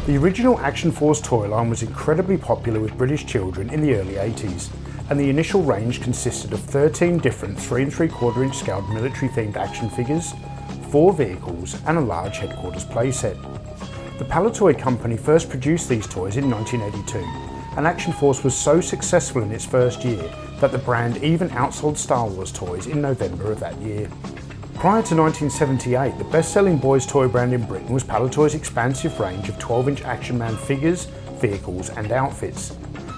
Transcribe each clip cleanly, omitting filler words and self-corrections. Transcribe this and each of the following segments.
The original Action Force toy line was incredibly popular with British children in the early 80s, and the initial range consisted of 13 different 3 3/4 inch scaled military themed action figures, 4 vehicles and a large headquarters playset. The Palitoy company first produced these toys in 1982, and Action Force was so successful in its first year that the brand even outsold Star Wars toys in November of that year. Prior to 1978, the best-selling boys toy brand in Britain was Palitoy's expansive range of 12-inch Action Man figures, vehicles and outfits.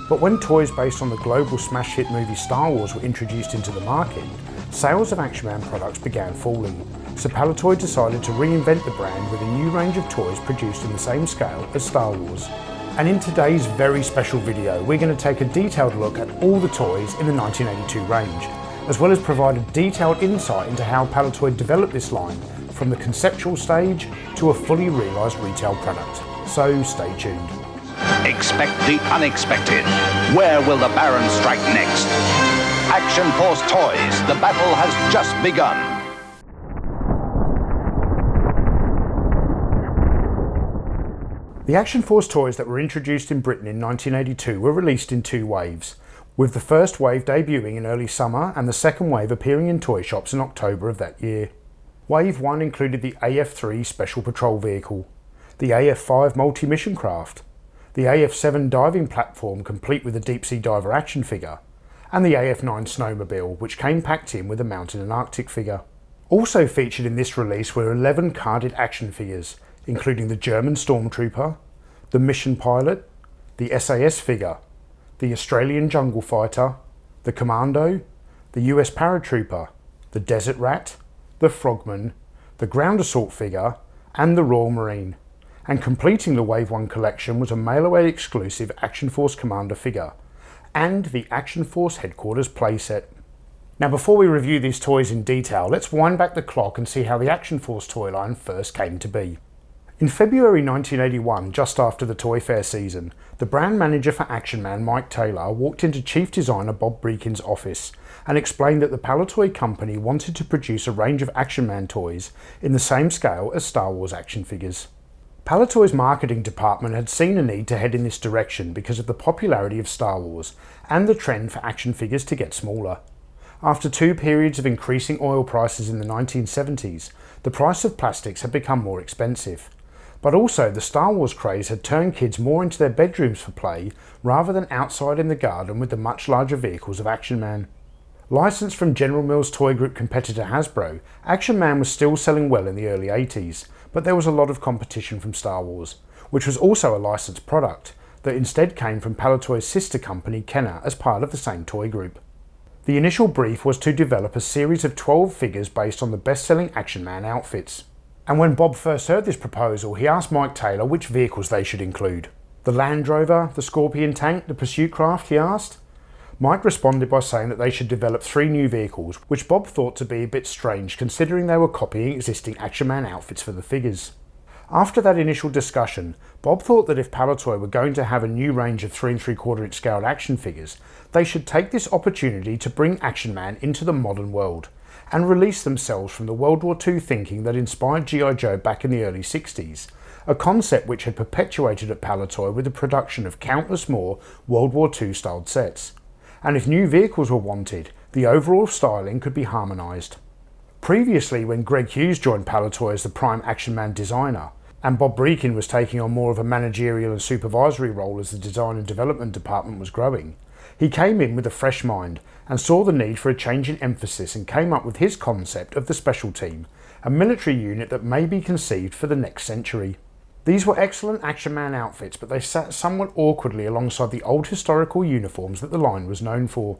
But when toys based on the global smash hit movie Star Wars were introduced into the market, sales of Action Man products began falling, so Palitoy decided to reinvent the brand with a new range of toys produced in the same scale as Star Wars. And in today's very special video, we're going to take a detailed look at all the toys in the 1982 range, as well as provide a detailed insight into how Palitoy developed this line from the conceptual stage to a fully realised retail product. So stay tuned. Expect the unexpected. Where will the Baron strike next? Action Force Toys, the battle has just begun. The Action Force toys that were introduced in Britain in 1982 were released in 2 waves, with the first wave debuting in early summer and the second wave appearing in toy shops in October of that year. Wave 1 included the AF-3 Special Patrol Vehicle, the AF-5 Multi-Mission Craft, the AF-7 diving platform complete with a deep sea diver action figure, and the AF-9 snowmobile, which came packed in with a mountain and Arctic figure. Also featured in this release were 11 carded action figures, including the German Stormtrooper, the Mission Pilot, the SAS figure, the Australian Jungle Fighter, the Commando, the US Paratrooper, the Desert Rat, the Frogman, the Ground Assault figure, and the Royal Marine. And completing the Wave 1 collection was a mail-away exclusive Action Force Commander figure, and the Action Force Headquarters playset. Now before we review these toys in detail, let's wind back the clock and see how the Action Force toy line first came to be. In February 1981, just after the Toy Fair season, the brand manager for Action Man, Mike Taylor, walked into chief designer Bob Breakin's office and explained that the Palitoy company wanted to produce a range of Action Man toys in the same scale as Star Wars action figures. Palitoy's marketing department had seen a need to head in this direction because of the popularity of Star Wars and the trend for action figures to get smaller. After 2 periods of increasing oil prices in the 1970s, the price of plastics had become more expensive. But also the Star Wars craze had turned kids more into their bedrooms for play rather than outside in the garden with the much larger vehicles of Action Man. Licensed from General Mills toy group competitor Hasbro, Action Man was still selling well in the early 80s, but there was a lot of competition from Star Wars, which was also a licensed product that instead came from Palitoy's sister company Kenner as part of the same toy group. The initial brief was to develop a series of 12 figures based on the best-selling Action Man outfits. And when Bob first heard this proposal, he asked Mike Taylor which vehicles they should include. The Land Rover, the Scorpion tank, the Pursuit craft, he asked. Mike responded by saying that they should develop 3 new vehicles, which Bob thought to be a bit strange considering they were copying existing Action Man outfits for the figures. After that initial discussion, Bob thought that if Palitoy were going to have a new range of 3 3/4 inch scaled action figures, they should take this opportunity to bring Action Man into the modern world and release themselves from the World War II thinking that inspired G.I. Joe back in the early 60s, a concept which had perpetuated at Palitoy with the production of countless more World War II styled sets. And if new vehicles were wanted, the overall styling could be harmonised. Previously, when Greg Hughes joined Palitoy as the prime Action Man designer, and Bob Breakin was taking on more of a managerial and supervisory role as the design and development department was growing, he came in with a fresh mind and saw the need for a change in emphasis and came up with his concept of the Special Team, a military unit that may be conceived for the next century. These were excellent Action Man outfits, but they sat somewhat awkwardly alongside the old historical uniforms that the line was known for.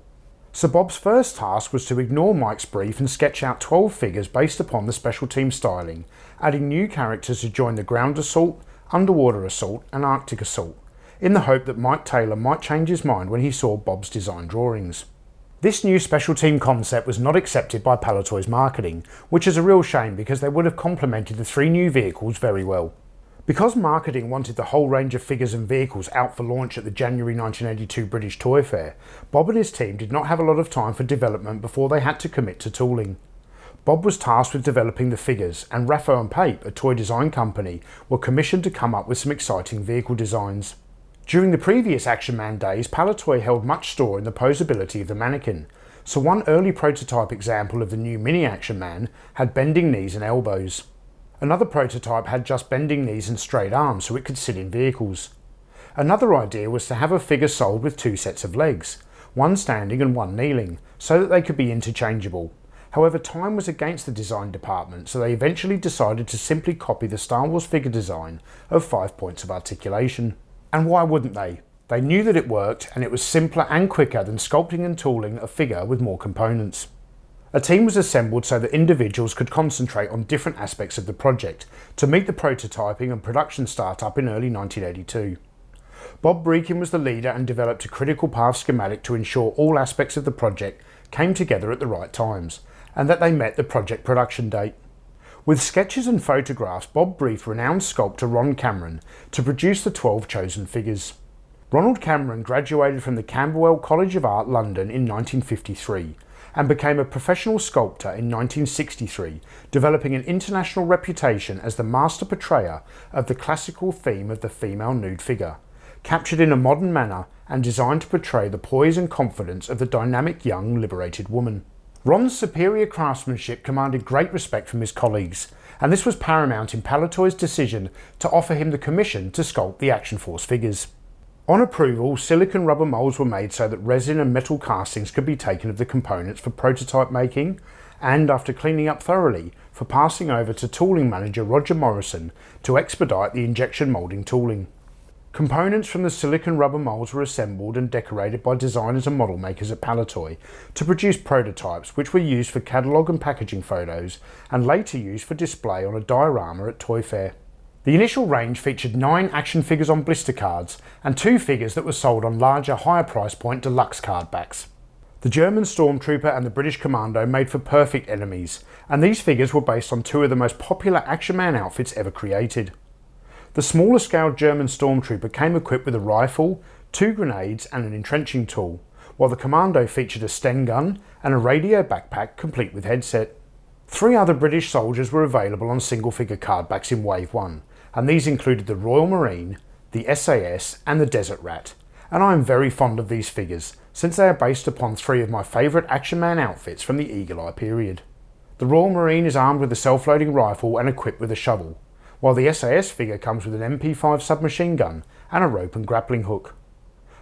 So Bob's first task was to ignore Mike's brief and sketch out 12 figures based upon the Special Team styling, adding new characters to join the Ground Assault, Underwater Assault and Arctic Assault, in the hope that Mike Taylor might change his mind when he saw Bob's design drawings. This new Special Team concept was not accepted by Palitoy's marketing, which is a real shame because they would have complemented the 3 new vehicles very well. Because marketing wanted the whole range of figures and vehicles out for launch at the January 1982 British Toy Fair, Bob and his team did not have a lot of time for development before they had to commit to tooling. Bob was tasked with developing the figures, and Raffo and Pape, a toy design company, were commissioned to come up with some exciting vehicle designs. During the previous Action Man days, Palitoy held much store in the posability of the mannequin, so one early prototype example of the new mini Action Man had bending knees and elbows. Another prototype had just bending knees and straight arms so it could sit in vehicles. Another idea was to have a figure sold with two sets of legs, one standing and one kneeling, so that they could be interchangeable. However, time was against the design department, so they eventually decided to simply copy the Star Wars figure design of 5 points of articulation. And why wouldn't they? They knew that it worked, and it was simpler and quicker than sculpting and tooling a figure with more components. A team was assembled so that individuals could concentrate on different aspects of the project to meet the prototyping and production startup in early 1982. Bob Breakin was the leader and developed a critical path schematic to ensure all aspects of the project came together at the right times, and that they met the project production date. With sketches and photographs, Bob briefed renowned sculptor Ron Cameron to produce the 12 chosen figures. Ronald Cameron graduated from the Camberwell College of Art, London in 1953 and became a professional sculptor in 1963, developing an international reputation as the master portrayer of the classical theme of the female nude figure, captured in a modern manner and designed to portray the poise and confidence of the dynamic young liberated woman. Ron's superior craftsmanship commanded great respect from his colleagues, and this was paramount in Palitoy's decision to offer him the commission to sculpt the Action Force figures. On approval, silicon rubber moulds were made so that resin and metal castings could be taken of the components for prototype making, and after cleaning up thoroughly, for passing over to tooling manager Roger Morrison to expedite the injection moulding tooling. Components from the silicon rubber moulds were assembled and decorated by designers and model makers at Palitoy to produce prototypes which were used for catalogue and packaging photos and later used for display on a diorama at Toy Fair. The initial range featured 9 action figures on blister cards and 2 figures that were sold on larger, higher price point deluxe card backs. The German Stormtrooper and the British Commando made for perfect enemies, and these figures were based on 2 of the most popular Action Man outfits ever created. The smaller scaled German Stormtrooper came equipped with a rifle, 2 grenades and an entrenching tool, while the Commando featured a Sten gun and a radio backpack complete with headset. 3 other British soldiers were available on single figure card backs in Wave 1, and these included the Royal Marine, the SAS and the Desert Rat, and I am very fond of these figures since they are based upon 3 of my favourite Action Man outfits from the Eagle Eye period. The Royal Marine is armed with a self-loading rifle and equipped with a shovel, while the SAS figure comes with an MP5 submachine gun and a rope and grappling hook.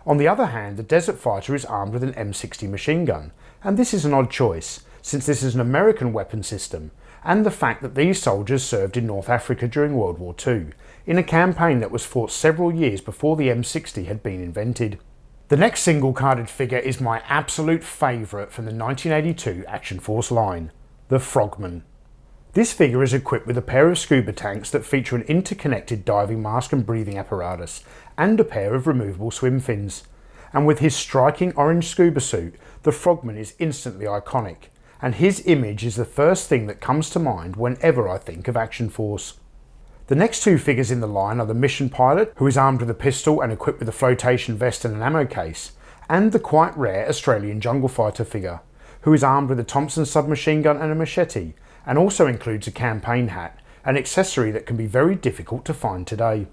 On the other hand, the Desert Fighter is armed with an M60 machine gun, and this is an odd choice, since this is an American weapon system, and the fact that these soldiers served in North Africa during World War II, in a campaign that was fought several years before the M60 had been invented. The next single-carded figure is my absolute favourite from the 1982 Action Force line, the Frogman. This figure is equipped with a pair of scuba tanks that feature an interconnected diving mask and breathing apparatus, and a pair of removable swim fins. And with his striking orange scuba suit, the Frogman is instantly iconic, and his image is the first thing that comes to mind whenever I think of Action Force. The next 2 figures in the line are the Mission Pilot, who is armed with a pistol and equipped with a flotation vest and an ammo case, and the quite rare Australian Jungle Fighter figure, who is armed with a Thompson submachine gun and a machete, and also includes a campaign hat, an accessory that can be very difficult to find today.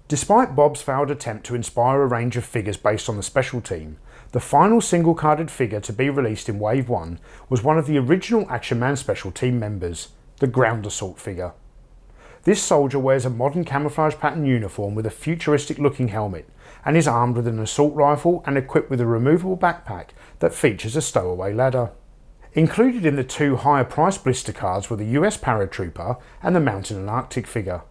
Despite Bob's failed attempt to inspire a range of figures based on the special team, the final single-carded figure to be released in Wave 1 was one of the original Action Man special team members, the Ground Assault figure. This soldier wears a modern camouflage pattern uniform with a futuristic looking helmet, and is armed with an assault rifle and equipped with a removable backpack that features a stowaway ladder. Included in the 2 higher price blister cards were the US Paratrooper and the Mountain and Arctic figure.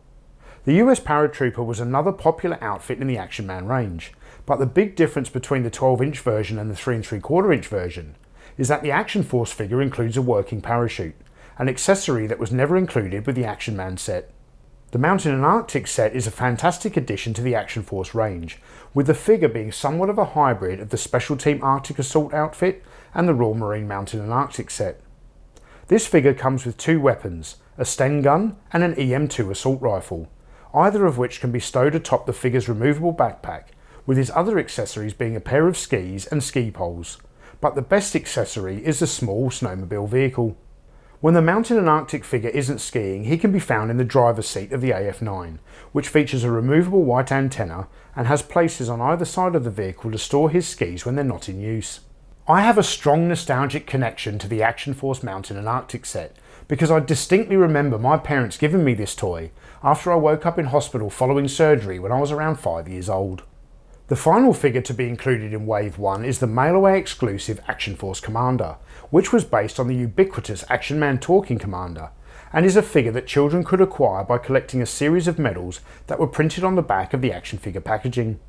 The US Paratrooper was another popular outfit in the Action Man range, but the big difference between the 12-inch version and the 3 3/4-inch version is that the Action Force figure includes a working parachute, an accessory that was never included with the Action Man set. The Mountain and Arctic set is a fantastic addition to the Action Force range, with the figure being somewhat of a hybrid of the Special Team Arctic Assault outfit and the Royal Marine Mountain and Arctic set. This figure comes with 2 weapons, a Sten gun and an EM2 assault rifle, either of which can be stowed atop the figure's removable backpack, with his other accessories being a pair of skis and ski poles, but the best accessory is the small snowmobile vehicle. When the Mountain and Arctic figure isn't skiing, he can be found in the driver's seat of the AF9, which features a removable white antenna and has places on either side of the vehicle to store his skis when they're not in use. I have a strong nostalgic connection to the Action Force Mountain and Arctic set because I distinctly remember my parents giving me this toy after I woke up in hospital following surgery when I was around 5 years old. The final figure to be included in Wave 1 is the Mail-Away exclusive Action Force Commander, which was based on the ubiquitous Action Man Talking Commander, and is a figure that children could acquire by collecting a series of medals that were printed on the back of the action figure packaging.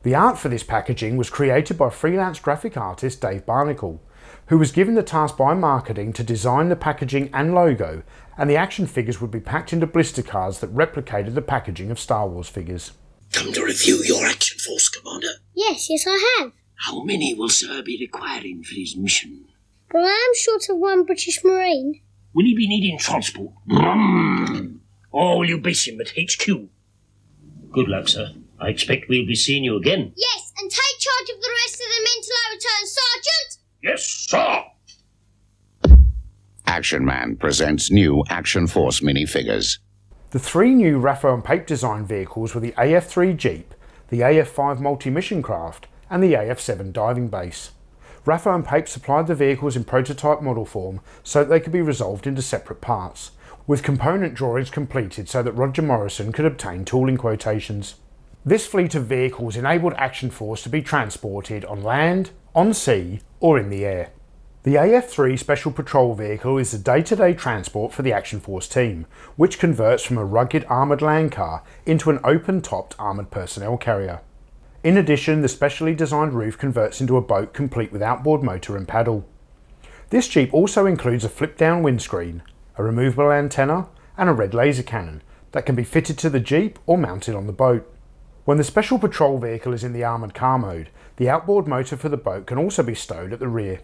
The art for this packaging was created by freelance graphic artist Dave Barnacle, who was given the task by marketing to design the packaging and logo, and the action figures would be packed into blister cards that replicated the packaging of Star Wars figures. Come to review your Action Force, Commander? Yes, I have. How many will Sir be requiring for his mission? But I am short of one British Marine. Will he be needing transport? Or will you base him at HQ? Good luck, sir. I expect we'll be seeing you again. Yes, and take charge of the rest of the men till I return, Sergeant! Yes, sir! Action Man presents new Action Force minifigures. The three new Raffo and Pape design vehicles were the AF3 Jeep, the AF5 multi-mission craft, and the AF7 diving base. Raffo and Pape supplied the vehicles in prototype model form so that they could be resolved into separate parts, with component drawings completed so that Roger Morrison could obtain tooling quotations. This fleet of vehicles enabled Action Force to be transported on land, on sea, or in the air. The AF3 Special Patrol Vehicle is the day-to-day transport for the Action Force team, which converts from a rugged armoured land car into an open-topped armoured personnel carrier. In addition, the specially designed roof converts into a boat complete with outboard motor and paddle. This Jeep also includes a flip-down windscreen, a removable antenna, and a red laser cannon that can be fitted to the Jeep or mounted on the boat. When the Special Patrol Vehicle is in the armoured car mode, the outboard motor for the boat can also be stowed at the rear.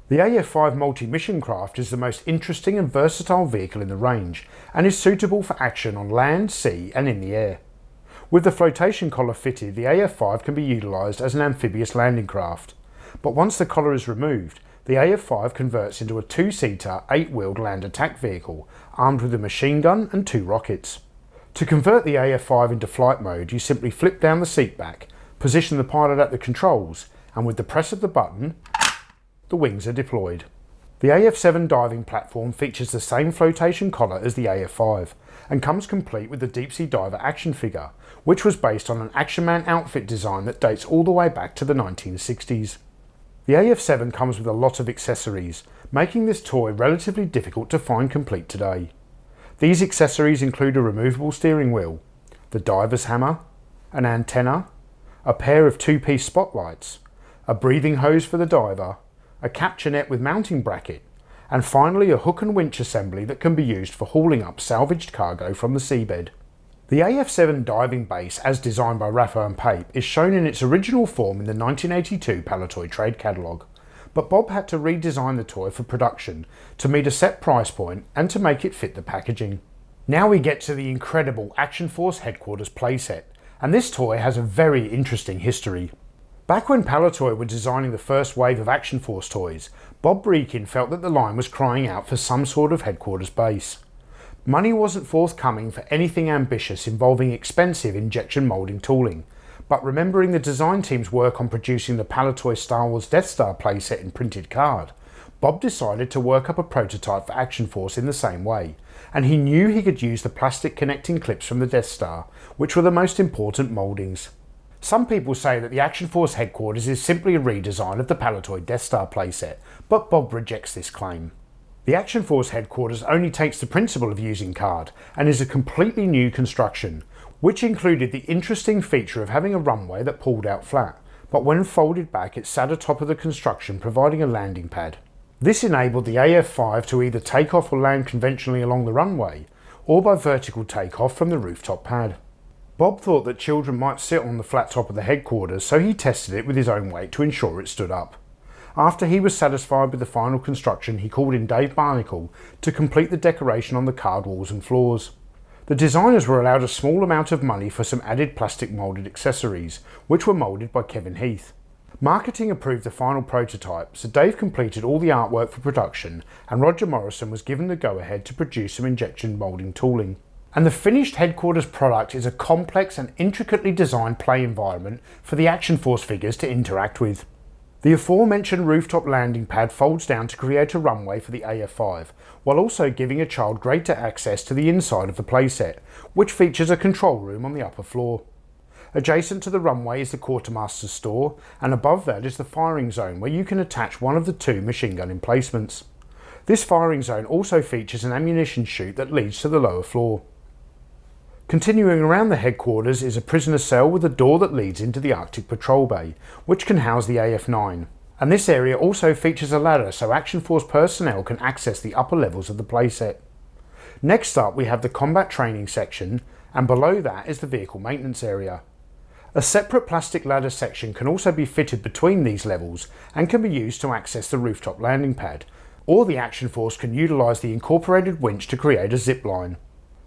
The AF5 multi-mission craft is the most interesting and versatile vehicle in the range and is suitable for action on land, sea and in the air. With the flotation collar fitted, the AF5 can be utilised as an amphibious landing craft, but once the collar is removed, the AF5 converts into a two-seater, eight-wheeled land attack vehicle armed with a machine gun and 2 rockets. To convert the AF5 into flight mode, you simply flip down the seat back, position the pilot at the controls, and with the press of the button, the wings are deployed. The AF7 diving platform features the same flotation collar as the AF5 and comes complete with the deep sea diver action figure, which was based on an Action Man outfit design that dates all the way back to the 1960s. The AF7 comes with a lot of accessories, making this toy relatively difficult to find complete today. These accessories include a removable steering wheel, the diver's hammer, an antenna, a pair of 2-piece spotlights, a breathing hose for the diver, a capture net with mounting bracket, and finally a hook and winch assembly that can be used for hauling up salvaged cargo from the seabed. The AF7 diving base, as designed by Raffo and Pape, is shown in its original form in the 1982 Palitoy trade catalogue, but Bob had to redesign the toy for production to meet a set price point and to make it fit the packaging. Now we get to the incredible Action Force Headquarters playset, and this toy has a very interesting history. Back when Palitoy were designing the first wave of Action Force toys, Bob Breakin felt that the line was crying out for some sort of headquarters base. Money wasn't forthcoming for anything ambitious involving expensive injection moulding tooling, but remembering the design team's work on producing the Palitoy Star Wars Death Star playset in printed card, Bob decided to work up a prototype for Action Force in the same way, and he knew he could use the plastic connecting clips from the Death Star, which were the most important mouldings. Some people say that the Action Force Headquarters is simply a redesign of the Palitoy Death Star playset, but Bob rejects this claim. The Action Force Headquarters only takes the principle of using card and is a completely new construction, which included the interesting feature of having a runway that pulled out flat, but when folded back it sat atop of the construction providing a landing pad. This enabled the AF5 to either take off or land conventionally along the runway, or by vertical takeoff from the rooftop pad. Bob thought that children might sit on the flat top of the headquarters, so he tested it with his own weight to ensure it stood up. After he was satisfied with the final construction, he called in Dave Barnacle to complete the decoration on the card walls and floors. The designers were allowed a small amount of money for some added plastic moulded accessories, which were moulded by Kevin Heath. Marketing approved the final prototype, so Dave completed all the artwork for production and Roger Morrison was given the go-ahead to produce some injection moulding tooling. And the finished headquarters product is a complex and intricately designed play environment for the Action Force figures to interact with. The aforementioned rooftop landing pad folds down to create a runway for the AF5, while also giving a child greater access to the inside of the playset, which features a control room on the upper floor. Adjacent to the runway is the quartermaster's store, and above that is the firing zone where you can attach one of the two machine gun emplacements. This firing zone also features an ammunition chute that leads to the lower floor. Continuing around the headquarters is a prisoner cell with a door that leads into the Arctic Patrol Bay, which can house the AF9. And this area also features a ladder so Action Force personnel can access the upper levels of the playset. Next up we have the combat training section, and below that is the vehicle maintenance area. A separate plastic ladder section can also be fitted between these levels and can be used to access the rooftop landing pad, or the Action Force can utilise the incorporated winch to create a zip line.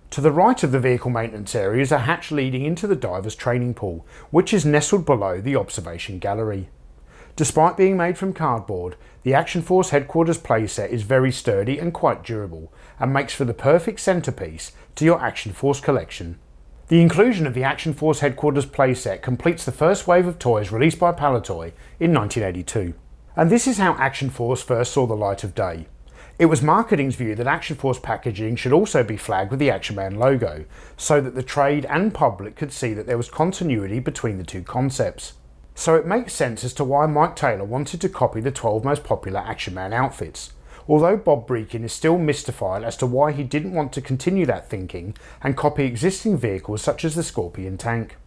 To the right of the vehicle maintenance area is a hatch leading into the diver's training pool, which is nestled below the observation gallery. Despite being made from cardboard, the Action Force headquarters playset is very sturdy and quite durable, and makes for the perfect centrepiece to your Action Force collection. The inclusion of the Action Force headquarters playset completes the first wave of toys released by Palitoy in 1982. And this is how Action Force first saw the light of day. It was marketing's view that Action Force packaging should also be flagged with the Action Man logo, so that the trade and public could see that there was continuity between the two concepts. So it makes sense as to why Mike Taylor wanted to copy the 12 most popular Action Man outfits, although Bob Breakin is still mystified as to why he didn't want to continue that thinking and copy existing vehicles such as the Scorpion tank.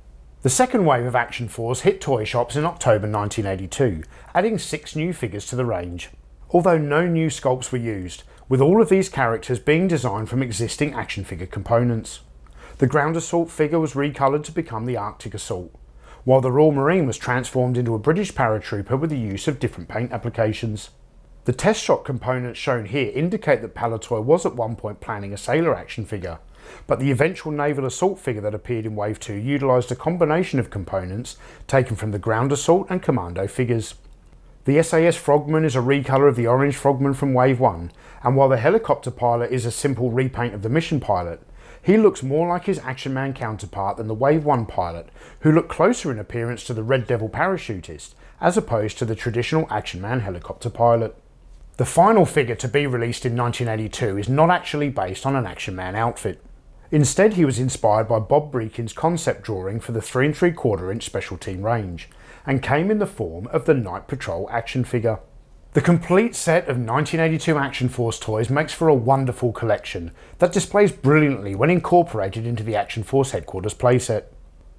The second wave of Action Force hit toy shops in October 1982, adding 6 new figures to the range, although no new sculpts were used, with all of these characters being designed from existing action figure components. The Ground Assault figure was recoloured to become the Arctic Assault, while the Royal Marine was transformed into a British paratrooper with the use of different paint applications. The test shot components shown here indicate that Palitoy was at one point planning a sailor action figure, but the eventual naval assault figure that appeared in Wave 2 utilised a combination of components taken from the Ground Assault and Commando figures. The SAS Frogman is a recolour of the orange Frogman from Wave 1, and while the helicopter pilot is a simple repaint of the mission pilot, he looks more like his Action Man counterpart than the Wave 1 pilot, who looked closer in appearance to the Red Devil parachutist, as opposed to the traditional Action Man helicopter pilot. The final figure to be released in 1982 is not actually based on an Action Man outfit. Instead, he was inspired by Bob Breakin's concept drawing for the 3 3/4 inch Special Team range, and came in the form of the Night Patrol action figure. The complete set of 1982 Action Force toys makes for a wonderful collection that displays brilliantly when incorporated into the Action Force headquarters playset.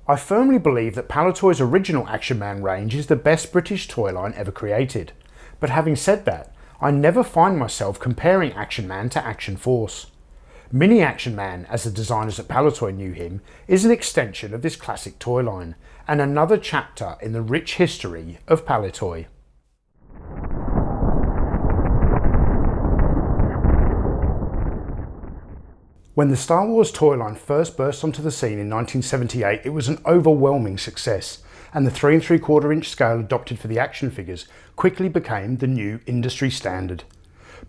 I firmly believe that Palitoy's original Action Man range is the best British toy line ever created, but having said that, I never find myself comparing Action Man to Action Force. Mini Action Man, as the designers at Palitoy knew him, is an extension of this classic toy line, and another chapter in the rich history of Palitoy. When the Star Wars toy line first burst onto the scene in 1978, it was an overwhelming success, and the 3 3/4 inch scale adopted for the action figures quickly became the new industry standard.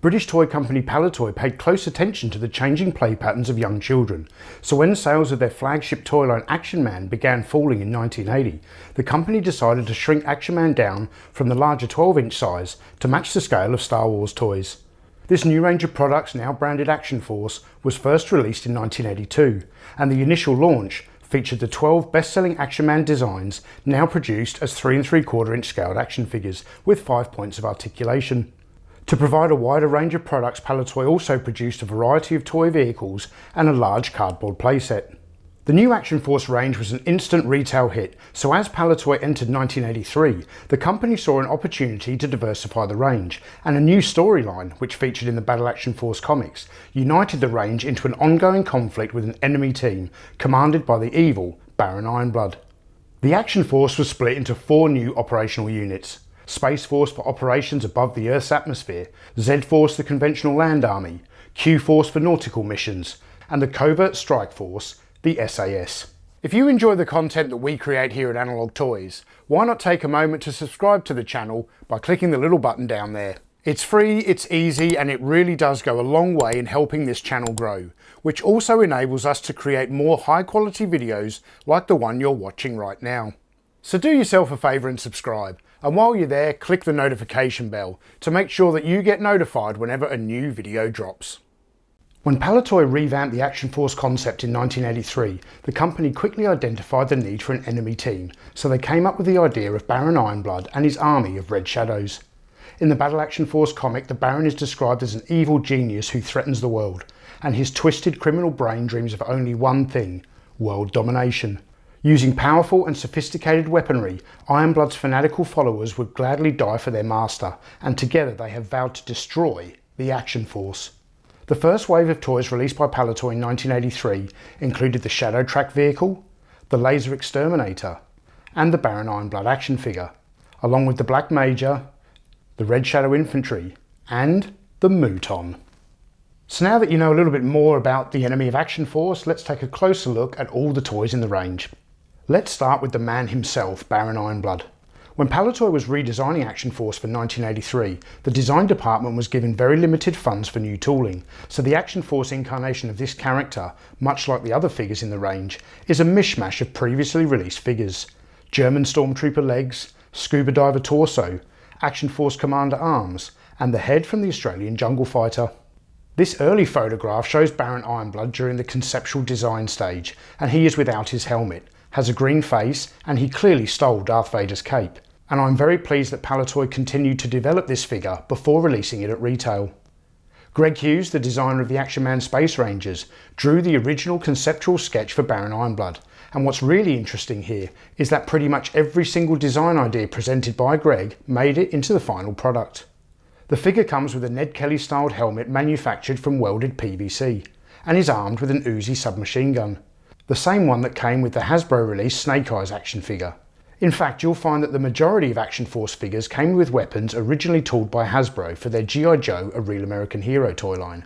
British toy company Palitoy paid close attention to the changing play patterns of young children, so when sales of their flagship toy line Action Man began falling in 1980, the company decided to shrink Action Man down from the larger 12-inch size to match the scale of Star Wars toys. This new range of products, now branded Action Force, was first released in 1982, and the initial launch featured the 12 best-selling Action Man designs, now produced as 3 3/4 inch scaled action figures with 5 points of articulation. To provide a wider range of products, Palitoy also produced a variety of toy vehicles and a large cardboard playset. The new Action Force range was an instant retail hit, so as Palitoy entered 1983, the company saw an opportunity to diversify the range, and a new storyline, which featured in the Battle Action Force comics, united the range into an ongoing conflict with an enemy team, commanded by the evil Baron Ironblood. The Action Force was split into 4 new operational units: Space Force for operations above the Earth's atmosphere, Z Force the conventional land army, Q Force for nautical missions, and the Covert Strike Force, the SAS. If you enjoy the content that we create here at Analog Toys, why not take a moment to subscribe to the channel by clicking the little button down there. It's free, it's easy, and it really does go a long way in helping this channel grow, which also enables us to create more high quality videos like the one you're watching right now. So do yourself a favour and subscribe, and while you're there, click the notification bell to make sure that you get notified whenever a new video drops. When Palitoy revamped the Action Force concept in 1983, the company quickly identified the need for an enemy team, so they came up with the idea of Baron Ironblood and his army of Red Shadows. In the Battle Action Force comic, the Baron is described as an evil genius who threatens the world, and his twisted criminal brain dreams of only one thing: world domination. Using powerful and sophisticated weaponry, Ironblood's fanatical followers would gladly die for their master, and together they have vowed to destroy the Action Force. The first wave of toys released by Palitoy in 1983 included the Shadow Track vehicle, the Laser Exterminator, and the Baron Ironblood action figure, along with the Black Major, the Red Shadow Infantry, and the Mouton. So now that you know a little bit more about the enemy of Action Force, let's take a closer look at all the toys in the range. Let's start with the man himself, Baron Ironblood. When Palitoy was redesigning Action Force for 1983, the design department was given very limited funds for new tooling, so the Action Force incarnation of this character, much like the other figures in the range, is a mishmash of previously released figures. German Stormtrooper legs, Scuba Diver torso, Action Force Commander arms, and the head from the Australian Jungle Fighter. This early photograph shows Baron Ironblood during the conceptual design stage, and he is without his helmet, has a green face, and he clearly stole Darth Vader's cape. And I'm very pleased that Palitoy continued to develop this figure before releasing it at retail. Greg Hughes, the designer of the Action Man Space Rangers, drew the original conceptual sketch for Baron Ironblood, and what's really interesting here is that pretty much every single design idea presented by Greg made it into the final product. The figure comes with a Ned Kelly styled helmet manufactured from welded PVC, and is armed with an Uzi submachine gun, the same one that came with the Hasbro released Snake Eyes action figure. In fact, you'll find that the majority of Action Force figures came with weapons originally tooled by Hasbro for their G.I. Joe A Real American Hero toy line.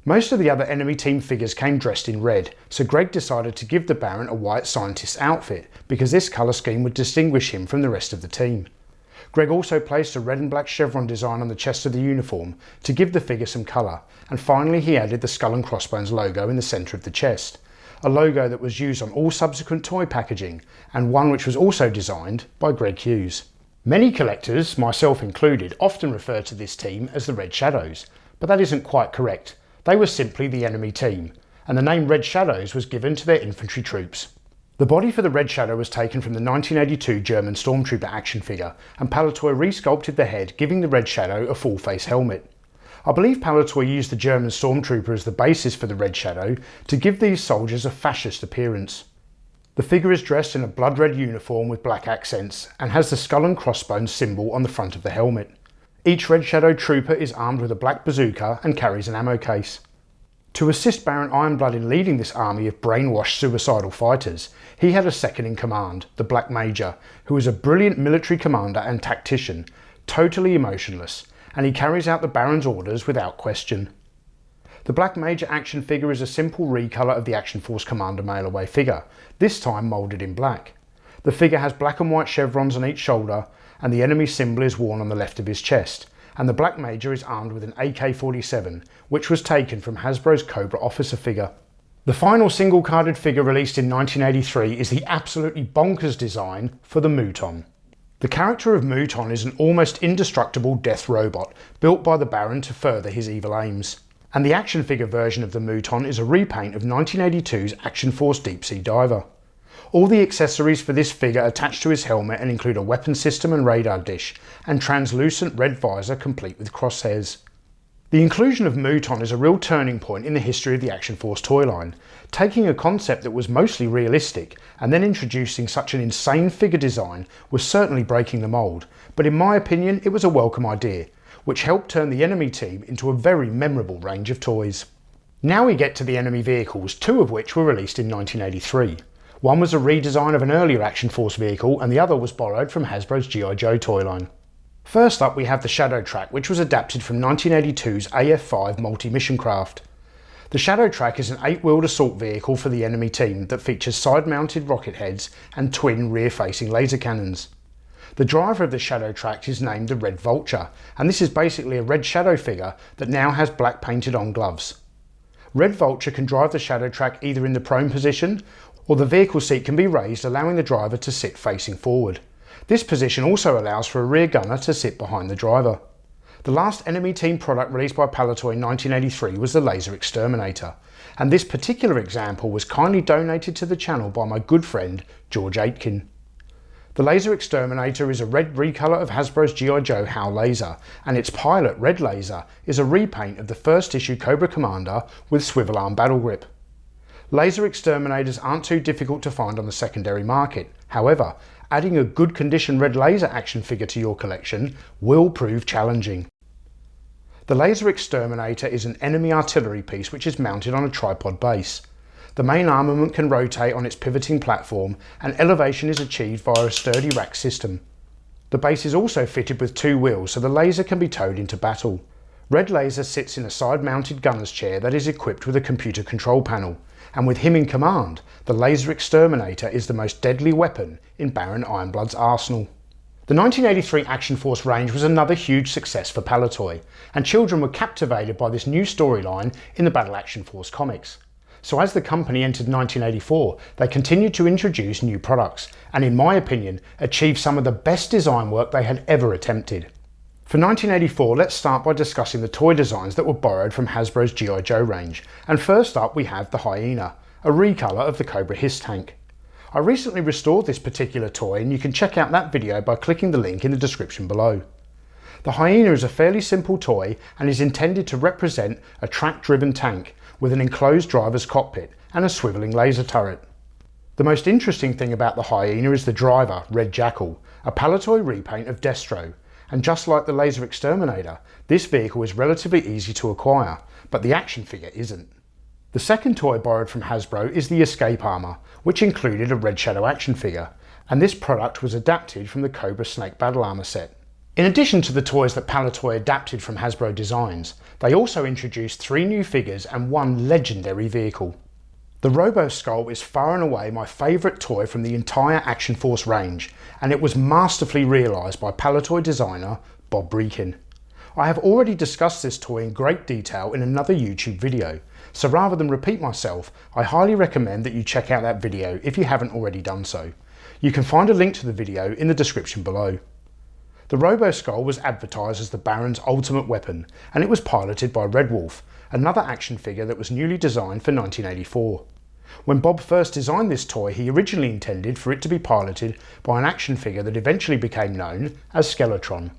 Most of the other enemy team figures came dressed in red, so Greg decided to give the Baron a white scientist's outfit because this colour scheme would distinguish him from the rest of the team. Greg also placed a red and black chevron design on the chest of the uniform to give the figure some colour, and finally he added the Skull and Crossbones logo in the centre of the chest, a logo that was used on all subsequent toy packaging, and one which was also designed by Greg Hughes. Many collectors, myself included, often refer to this team as the Red Shadows, but that isn't quite correct. They were simply the enemy team, and the name Red Shadows was given to their infantry troops. The body for the Red Shadow was taken from the 1982 German Stormtrooper action figure, and Palitoy resculpted the head, giving the Red Shadow a full-face helmet. I believe Palitoy used the German Stormtrooper as the basis for the Red Shadow to give these soldiers a fascist appearance. The figure is dressed in a blood red uniform with black accents and has the Skull and Crossbones symbol on the front of the helmet. Each Red Shadow trooper is armed with a black bazooka and carries an ammo case. To assist Baron Ironblood in leading this army of brainwashed suicidal fighters, he had a second in command, the Black Major, who is a brilliant military commander and tactician, totally emotionless, and he carries out the Baron's orders without question. The Black Major action figure is a simple recolour of the Action Force Commander mail-away figure, this time moulded in black. The figure has black and white chevrons on each shoulder, and the enemy symbol is worn on the left of his chest, and the Black Major is armed with an AK-47, which was taken from Hasbro's Cobra officer figure. The final single-carded figure released in 1983 is the absolutely bonkers design for the Mouton. The character of Mouton is an almost indestructible death robot, built by the Baron to further his evil aims. And the action figure version of the Mouton is a repaint of 1982's Action Force Deep Sea Diver. All the accessories for this figure attached to his helmet and include a weapon system and radar dish, and translucent red visor complete with crosshairs. The inclusion of Mouton is a real turning point in the history of the Action Force toy line, taking a concept that was mostly realistic and then introducing such an insane figure design was certainly breaking the mould, but in my opinion it was a welcome idea, which helped turn the enemy team into a very memorable range of toys. Now we get to the enemy vehicles, two of which were released in 1983. One was a redesign of an earlier Action Force vehicle and the other was borrowed from Hasbro's G.I. Joe toy line. First up we have the Shadow Track, which was adapted from 1982's AF-5 multi-mission craft. The Shadow Track is an 8-wheeled assault vehicle for the enemy team that features side-mounted rocket heads and twin rear-facing laser cannons. The driver of the Shadow Track is named the Red Vulture, and this is basically a red Shadow figure that now has black painted on gloves. Red Vulture can drive the Shadow Track either in the prone position, or the vehicle seat can be raised, allowing the driver to sit facing forward. This position also allows for a rear gunner to sit behind the driver. The last enemy team product released by Palitoy in 1983 was the Laser Exterminator, and this particular example was kindly donated to the channel by my good friend George Aitken. The Laser Exterminator is a red recolour of Hasbro's G.I. Joe HAL Laser, and its pilot, Red Laser, is a repaint of the first issue Cobra Commander with swivel arm battle grip. Laser Exterminators aren't too difficult to find on the secondary market. However, adding a good condition Red Laser action figure to your collection will prove challenging. The Laser Exterminator is an enemy artillery piece which is mounted on a tripod base. The main armament can rotate on its pivoting platform, and elevation is achieved via a sturdy rack system. The base is also fitted with 2 wheels so the laser can be towed into battle. Red Laser sits in a side-mounted gunner's chair that is equipped with a computer control panel, and with him in command, the Laser Exterminator is the most deadly weapon in Baron Ironblood's arsenal. The 1983 Action Force range was another huge success for Palitoy, and children were captivated by this new storyline in the Battle Action Force comics. So as the company entered 1984, they continued to introduce new products, and in my opinion, achieved some of the best design work they had ever attempted. For 1984, let's start by discussing the toy designs that were borrowed from Hasbro's G.I. Joe range, and first up we have the Hyena, a recolour of the Cobra Hiss tank. I recently restored this particular toy, and you can check out that video by clicking the link in the description below. The Hyena is a fairly simple toy and is intended to represent a track-driven tank with an enclosed driver's cockpit and a swivelling laser turret. The most interesting thing about the Hyena is the driver, Red Jackal, a Palitoy repaint of Destro, and just like the Laser Exterminator, this vehicle is relatively easy to acquire, but the action figure isn't. The second toy borrowed from Hasbro is the Escape Armour, which included a Red Shadow action figure, and this product was adapted from the Cobra Snake Battle Armour set. In addition to the toys that Palitoy adapted from Hasbro designs, they also introduced 3 new figures and 1 legendary vehicle. The Robo Skull is far and away my favourite toy from the entire Action Force range, and it was masterfully realised by Palitoy designer Bob Breakin. I have already discussed this toy in great detail in another YouTube video, so rather than repeat myself, I highly recommend that you check out that video if you haven't already done so. You can find a link to the video in the description below. The Robo Skull was advertised as the Baron's ultimate weapon, and it was piloted by Red Wolf, another action figure that was newly designed for 1984. When Bob first designed this toy, he originally intended for it to be piloted by an action figure that eventually became known as Skeletron.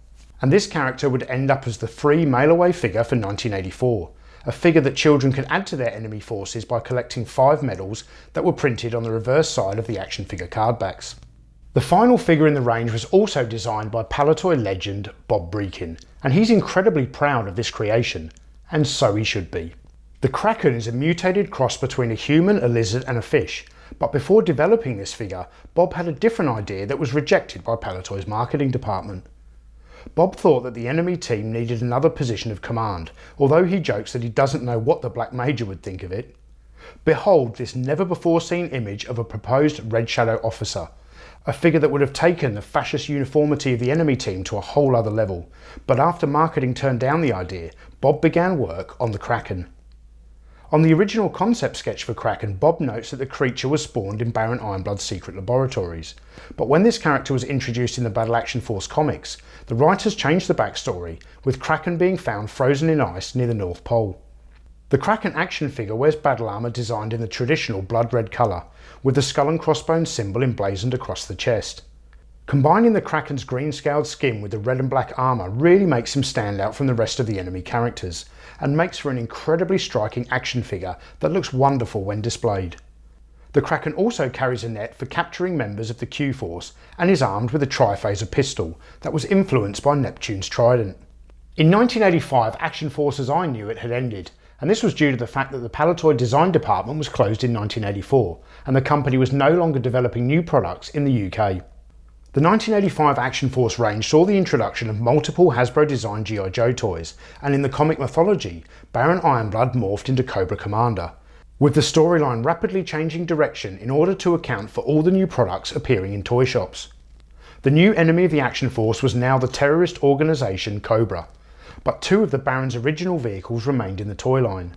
And this character would end up as the free mail-away figure for 1984, a figure that children could add to their enemy forces by collecting 5 medals that were printed on the reverse side of the action figure card backs. The final figure in the range was also designed by Palitoy legend Bob Breakin, and he's incredibly proud of this creation, and so he should be. The Kraken is a mutated cross between a human, a lizard and a fish, but before developing this figure, Bob had a different idea that was rejected by Palitoy's marketing department. Bob thought that the enemy team needed another position of command, although he jokes that he doesn't know what the Black Major would think of it. Behold this never before seen image of a proposed Red Shadow officer, a figure that would have taken the fascist uniformity of the enemy team to a whole other level, but after marketing turned down the idea, Bob began work on the Kraken. On the original concept sketch for Kraken, Bob notes that the creature was spawned in Baron Ironblood's secret laboratories, but when this character was introduced in the Battle Action Force comics, the writers changed the backstory, with Kraken being found frozen in ice near the North Pole. The Kraken action figure wears battle armour designed in the traditional blood red colour, with the skull and crossbones symbol emblazoned across the chest. Combining the Kraken's green-scaled skin with the red and black armour really makes him stand out from the rest of the enemy characters, and makes for an incredibly striking action figure that looks wonderful when displayed. The Kraken also carries a net for capturing members of the Q-Force, and is armed with a tri-phaser pistol that was influenced by Neptune's trident. In 1985, Action Force as I knew it had ended, and this was due to the fact that the Palitoy design department was closed in 1984, and the company was no longer developing new products in the UK. The 1985 Action Force range saw the introduction of multiple Hasbro-designed G.I. Joe toys, and in the comic mythology, Baron Ironblood morphed into Cobra Commander, with the storyline rapidly changing direction in order to account for all the new products appearing in toy shops. The new enemy of the Action Force was now the terrorist organisation Cobra, but two of the Baron's original vehicles remained in the toy line.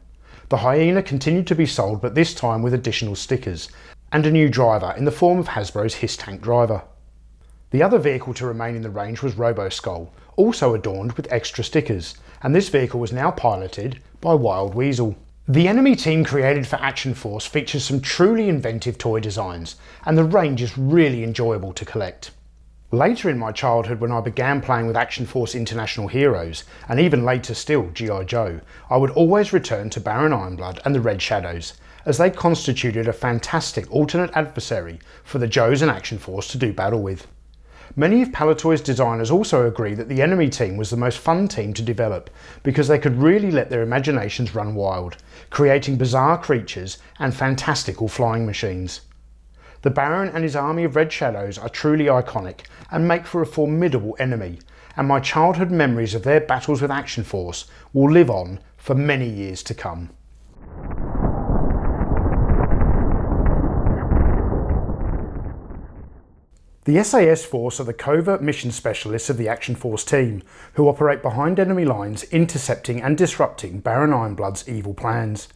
The Hyena continued to be sold, but this time with additional stickers, and a new driver in the form of Hasbro's Hiss Tank driver. The other vehicle to remain in the range was Robo Skull, also adorned with extra stickers, and this vehicle was now piloted by Wild Weasel. The enemy team created for Action Force features some truly inventive toy designs, and the range is really enjoyable to collect. Later in my childhood, when I began playing with Action Force International Heroes, and even later still G.I. Joe, I would always return to Baron Ironblood and the Red Shadows, as they constituted a fantastic alternate adversary for the Joes and Action Force to do battle with. Many of Palitoy's designers also agree that the enemy team was the most fun team to develop because they could really let their imaginations run wild, creating bizarre creatures and fantastical flying machines. The Baron and his army of Red Shadows are truly iconic and make for a formidable enemy, and my childhood memories of their battles with Action Force will live on for many years to come. The SAS Force are the covert mission specialists of the Action Force team, who operate behind enemy lines, intercepting and disrupting Baron Ironblood's evil plans.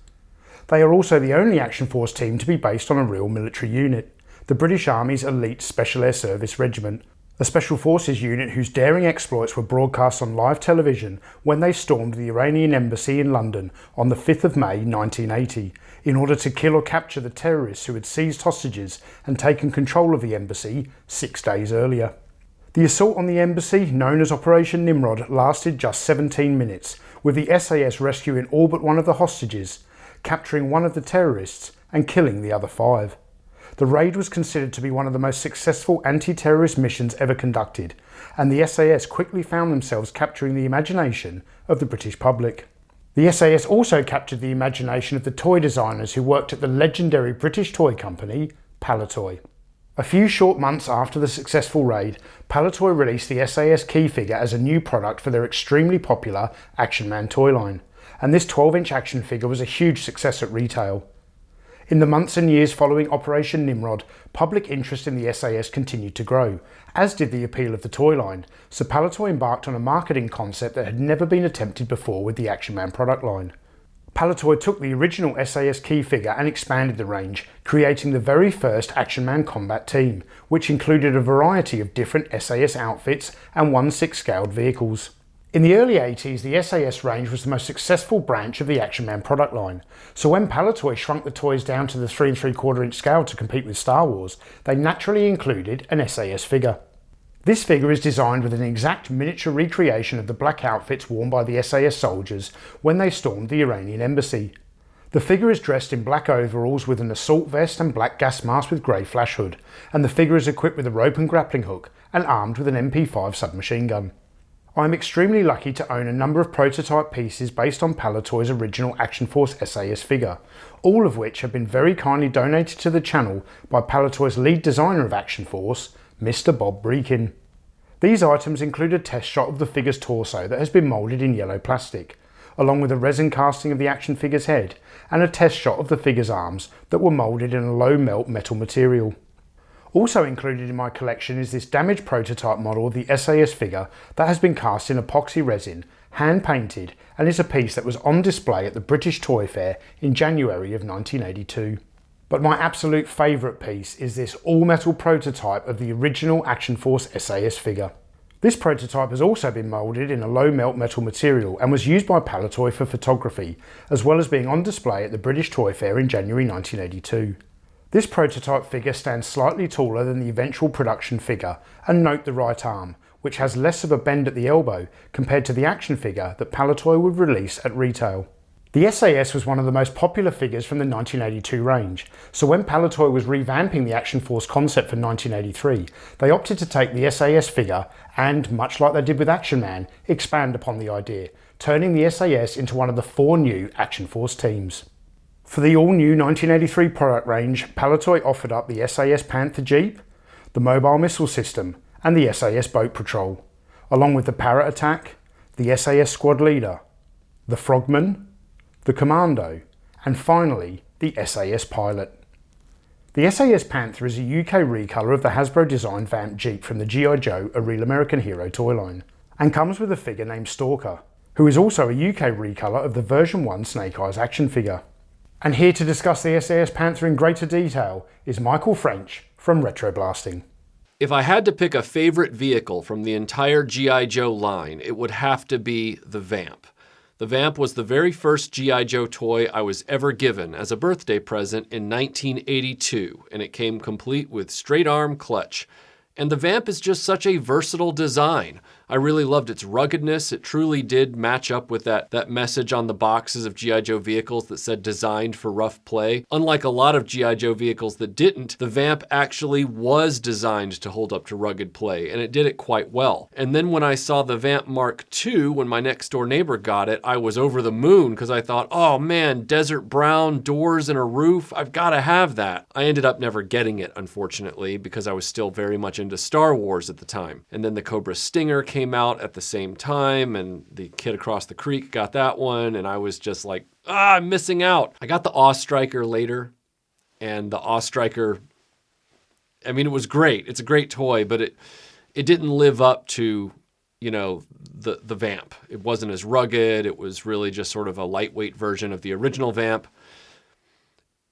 They are also the only Action Force team to be based on a real military unit, the British Army's elite Special Air Service Regiment, a special forces unit whose daring exploits were broadcast on live television when they stormed the Iranian embassy in London on the 5th of May 1980, in order to kill or capture the terrorists who had seized hostages and taken control of the embassy 6 days earlier. The assault on the embassy, known as Operation Nimrod, lasted just 17 minutes, with the SAS rescuing all but one of the hostages, capturing one of the terrorists and killing the other 5. The raid was considered to be one of the most successful anti-terrorist missions ever conducted, and the SAS quickly found themselves capturing the imagination of the British public. The SAS also captured the imagination of the toy designers who worked at the legendary British toy company, Palitoy. A few short months after the successful raid, Palitoy released the SAS key figure as a new product for their extremely popular Action Man toy line, and this 12-inch action figure was a huge success at retail. In the months and years following Operation Nimrod, public interest in the SAS continued to grow, as did the appeal of the toy line, so Palitoy embarked on a marketing concept that had never been attempted before with the Action Man product line. Palitoy took the original SAS key figure and expanded the range, creating the very first Action Man combat team, which included a variety of different SAS outfits and 1/6 scaled vehicles. In the early 80s, the SAS range was the most successful branch of the Action Man product line, so when Palitoy shrunk the toys down to the 3 3/4 inch scale to compete with Star Wars, they naturally included an SAS figure. This figure is designed with an exact miniature recreation of the black outfits worn by the SAS soldiers when they stormed the Iranian embassy. The figure is dressed in black overalls with an assault vest and black gas mask with grey flash hood, and the figure is equipped with a rope and grappling hook and armed with an MP5 submachine gun. I am extremely lucky to own a number of prototype pieces based on Palitoy's original Action Force SAS figure, all of which have been very kindly donated to the channel by Palitoy's lead designer of Action Force, Mr. Bob Breakin. These items include a test shot of the figure's torso that has been moulded in yellow plastic, along with a resin casting of the action figure's head, and a test shot of the figure's arms that were moulded in a low melt metal material. Also included in my collection is this damaged prototype model of the SAS figure that has been cast in epoxy resin, hand painted, and is a piece that was on display at the British Toy Fair in January of 1982. But my absolute favourite piece is this all-metal prototype of the original Action Force SAS figure. This prototype has also been moulded in a low melt metal material and was used by Palitoy for photography, as well as being on display at the British Toy Fair in January 1982. This prototype figure stands slightly taller than the eventual production figure, and note the right arm, which has less of a bend at the elbow compared to the action figure that Palitoy would release at retail. The SAS was one of the most popular figures from the 1982 range, so when Palitoy was revamping the Action Force concept for 1983, they opted to take the SAS figure and, much like they did with Action Man, expand upon the idea, turning the SAS into one of the 4 new Action Force teams. For the all-new 1983 product range, Palitoy offered up the SAS Panther Jeep, the mobile missile system, and the SAS Boat Patrol, along with the Parrot Attack, the SAS Squad Leader, the Frogman, the Commando, and finally the SAS Pilot. The SAS Panther is a UK recolour of the Hasbro designed Vamp Jeep from the G.I. Joe A Real American Hero toy line, and comes with a figure named Stalker, who is also a UK recolour of the version 1 Snake Eyes action figure. And here to discuss the SAS Panther in greater detail is Michael French from Retro Blasting. If I had to pick a favorite vehicle from the entire G.I. Joe line, it would have to be the Vamp. The Vamp was the very first G.I. Joe toy I was ever given as a birthday present in 1982, and it came complete with straight arm clutch. And the Vamp is just such a versatile design. I really loved its ruggedness. It truly did match up with that message on the boxes of G.I. Joe vehicles that said designed for rough play. Unlike a lot of G.I. Joe vehicles that didn't, the Vamp actually was designed to hold up to rugged play, and it did it quite well. And then when I saw the Vamp Mark II, when my next door neighbor got it, I was over the moon because I thought, oh man, desert brown, doors and a roof, I've got to have that. I ended up never getting it, unfortunately, because I was still very much into Star Wars at the time. And then the Cobra Stinger came out at the same time, and the kid across the creek got that one, and I was just like, I'm missing out. I got the Awe Striker later, and the Awe Striker, I mean, it was great. It's a great toy, but it didn't live up to, you know, the Vamp. It wasn't as rugged. It was really just sort of a lightweight version of the original Vamp.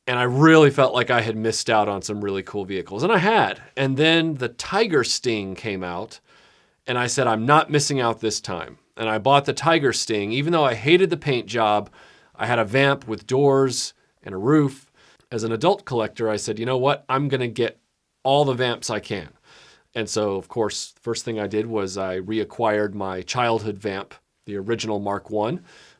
And I really felt like I had missed out on some really cool vehicles. And I had. And then the Tiger Sting came out. And I said, I'm not missing out this time. And I bought the Tiger Sting. Even though I hated the paint job, I had a Vamp with doors and a roof. As an adult collector, I said, you know what? I'm going to get all the Vamps I can. And so, of course, the first thing I did was I reacquired my childhood Vamp, the original Mark I.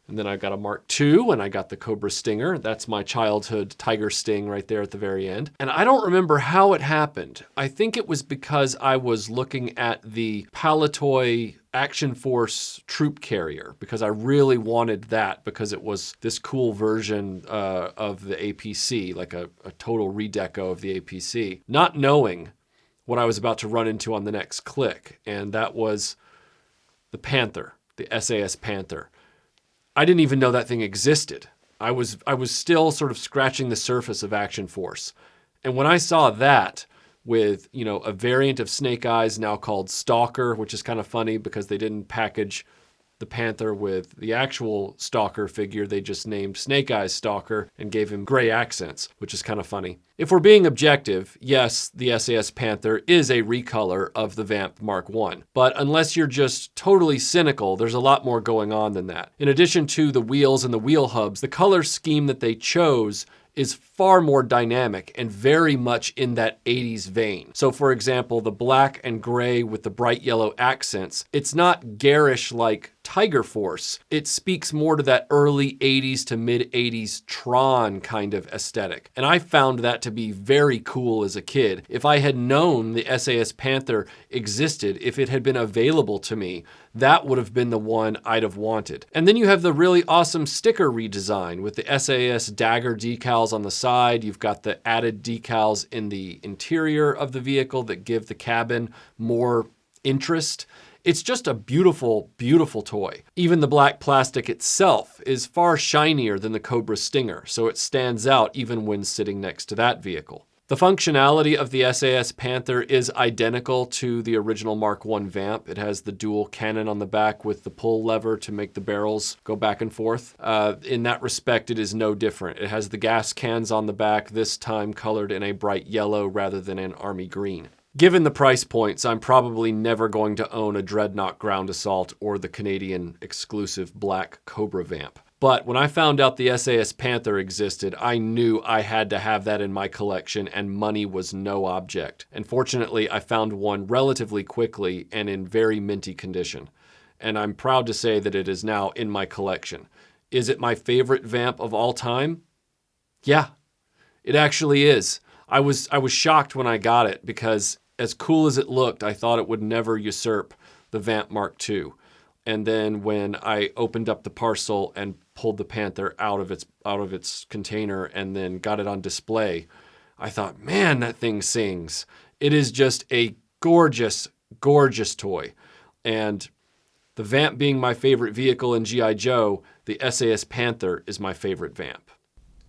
And then I got a Mark II, and I got the Cobra Stinger. That's my childhood Tiger Sting right there at the very end. And I don't remember how it happened. I think it was because I was looking at the Palitoy Action Force Troop Carrier, because I really wanted that, because it was this cool version of the APC, like a total redeco of the APC, not knowing what I was about to run into on the next click. And that was the Panther, the SAS Panther. I didn't even know that thing existed. I was still sort of scratching the surface of Action Force. And when I saw that with, you know, a variant of Snake Eyes now called Stalker, which is kind of funny because they didn't package the Panther with the actual Stalker figure. They just named Snake Eyes Stalker and gave him gray accents, which is kind of funny. If we're being objective, yes, the SAS Panther is a recolor of the Vamp Mark I. But unless you're just totally cynical, there's a lot more going on than that. In addition to the wheels and the wheel hubs, the color scheme that they chose is far more dynamic and very much in that 80s vein. So for example, the black and gray with the bright yellow accents, it's not garish like Tiger Force. It speaks more to that early 80s to mid 80s Tron kind of aesthetic. And I found that to be very cool as a kid. If I had known the SAS Panther existed, if it had been available to me, that would have been the one I'd have wanted. And then you have the really awesome sticker redesign with the SAS Dagger decals on the side. You've got the added decals in the interior of the vehicle that give the cabin more interest. It's just a beautiful, beautiful toy. Even the black plastic itself is far shinier than the Cobra Stinger, so it stands out even when sitting next to that vehicle. The functionality of the SAS Panther is identical to the original Mark I Vamp. It has the dual cannon on the back with the pull lever to make the barrels go back and forth. In that respect, it is no different. It has the gas cans on the back, this time colored in a bright yellow rather than an army green. Given the price points, I'm probably never going to own a Dreadnought Ground Assault or the Canadian exclusive black Cobra Vamp. But when I found out the SAS Panther existed, I knew I had to have that in my collection, and money was no object. And fortunately, I found one relatively quickly and in very minty condition. And I'm proud to say that it is now in my collection. Is it my favorite Vamp of all time? Yeah, it actually is. I was shocked when I got it because as cool as it looked, I thought it would never usurp the Vamp Mark II. And then when I opened up the parcel and pulled the Panther out of its container and then got it on display, I thought, man, that thing sings. It is just a gorgeous, gorgeous toy. And the Vamp being my favorite vehicle in G.I. Joe, the SAS Panther is my favorite Vamp.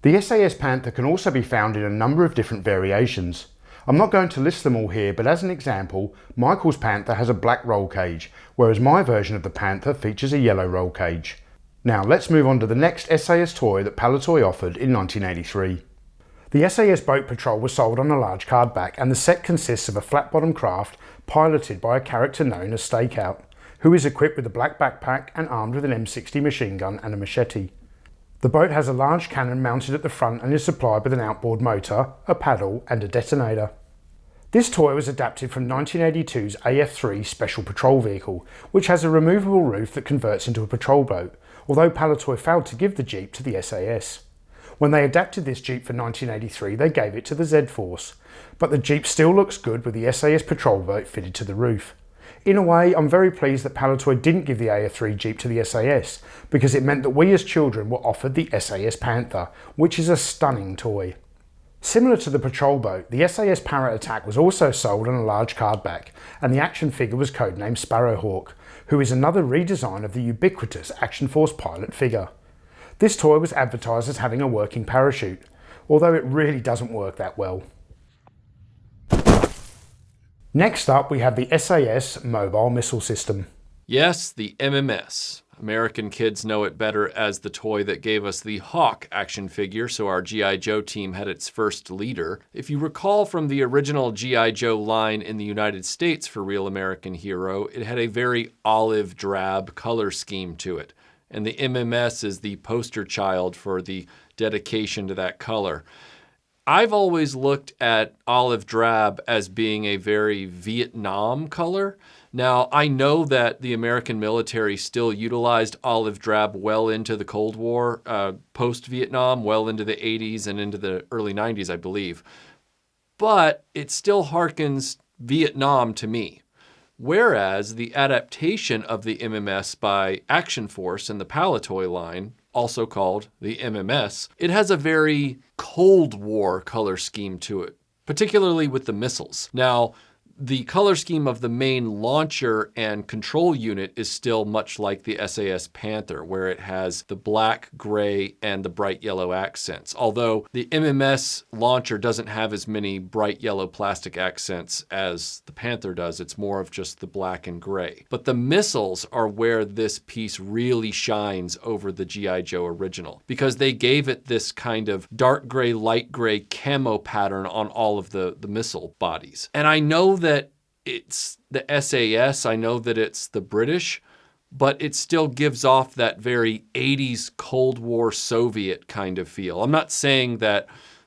The SAS Panther can also be found in a number of different variations. I'm not going to list them all here, but as an example, Michael's Panther has a black roll cage, whereas my version of the Panther features a yellow roll cage. Now let's move on to the next SAS toy that Palitoy offered in 1983. The SAS Boat Patrol was sold on a large card back, and the set consists of a flat-bottom craft piloted by a character known as Stakeout, who is equipped with a black backpack and armed with an M60 machine gun and a machete. The boat has a large cannon mounted at the front and is supplied with an outboard motor, a paddle and a detonator. This toy was adapted from 1982's AF3 Special Patrol Vehicle, which has a removable roof that converts into a patrol boat, although Palitoy failed to give the Jeep to the SAS. When they adapted this Jeep for 1983, they gave it to the Z-Force, but the Jeep still looks good with the SAS patrol boat fitted to the roof. In a way, I'm very pleased that Palitoy didn't give the AF3 Jeep to the SAS, because it meant that we as children were offered the SAS Panther, which is a stunning toy. Similar to the patrol boat, the SAS Parrot Attack was also sold on a large card back, and the action figure was codenamed Sparrowhawk, who is another redesign of the ubiquitous Action Force pilot figure. This toy was advertised as having a working parachute, although it really doesn't work that well. Next up, we have the SAS Mobile Missile System. Yes, the MMS. American kids know it better as the toy that gave us the Hawk action figure, so our G.I. Joe team had its first leader. If you recall from the original G.I. Joe line in the United States for Real American Hero, it had a very olive drab color scheme to it. And the MMS is the poster child for the dedication to that color. I've always looked at olive drab as being a very Vietnam color. Now, I know that the American military still utilized olive drab well into the Cold War, post-Vietnam, well into the 80s and into the early 90s, I believe. But it still harkens Vietnam to me. Whereas the adaptation of the MMS by Action Force in the Palitoy line, also called the MMS, it has a very Cold War color scheme to it, particularly with the missiles. Now, the color scheme of the main launcher and control unit is still much like the SAS Panther, where it has the black, gray, and the bright yellow accents. Although the MMS launcher doesn't have as many bright yellow plastic accents as the Panther does. It's more of just the black and gray. But the missiles are where this piece really shines over the G.I. Joe original, because they gave it this kind of dark gray, light gray camo pattern on all of the missile bodies. And I know that it's the SAS, I know that it's the British, but it still gives off that very 80s Cold War Soviet kind of feel. I'm not saying that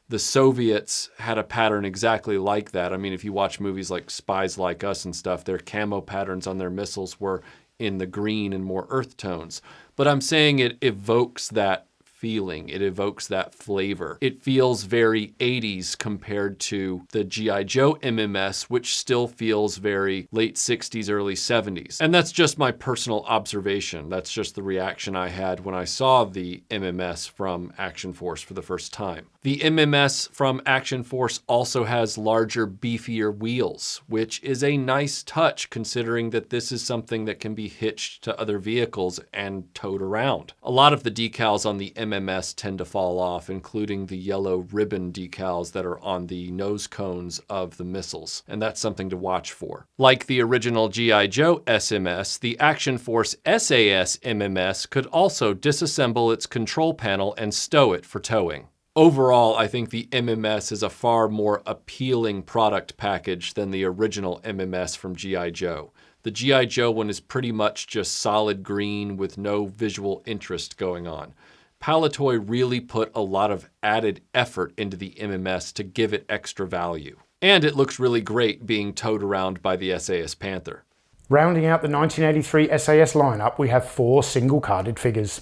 the Soviets had a pattern exactly like that. I mean, if you watch movies like Spies Like Us and stuff, their camo patterns on their missiles were in the green and more earth tones. But I'm saying it evokes that feeling. It evokes that flavor. It feels very 80s compared to the G.I. Joe MMS, which still feels very late 60s, early 70s. And that's just my personal observation. That's just the reaction I had when I saw the MMS from Action Force for the first time. The MMS from Action Force also has larger, beefier wheels, which is a nice touch considering that this is something that can be hitched to other vehicles and towed around. A lot of the decals on the MMS tend to fall off, including the yellow ribbon decals that are on the nose cones of the missiles, and that's something to watch for. Like the original G.I. Joe SMS, the Action Force SAS MMS could also disassemble its control panel and stow it for towing. Overall, I think the MMS is a far more appealing product package than the original MMS from G.I. Joe. The G.I. Joe one is pretty much just solid green with no visual interest going on. Palitoy really put a lot of added effort into the MMS to give it extra value. And it looks really great being towed around by the SAS Panther. Rounding out the 1983 SAS lineup, we have 4 single-carded figures.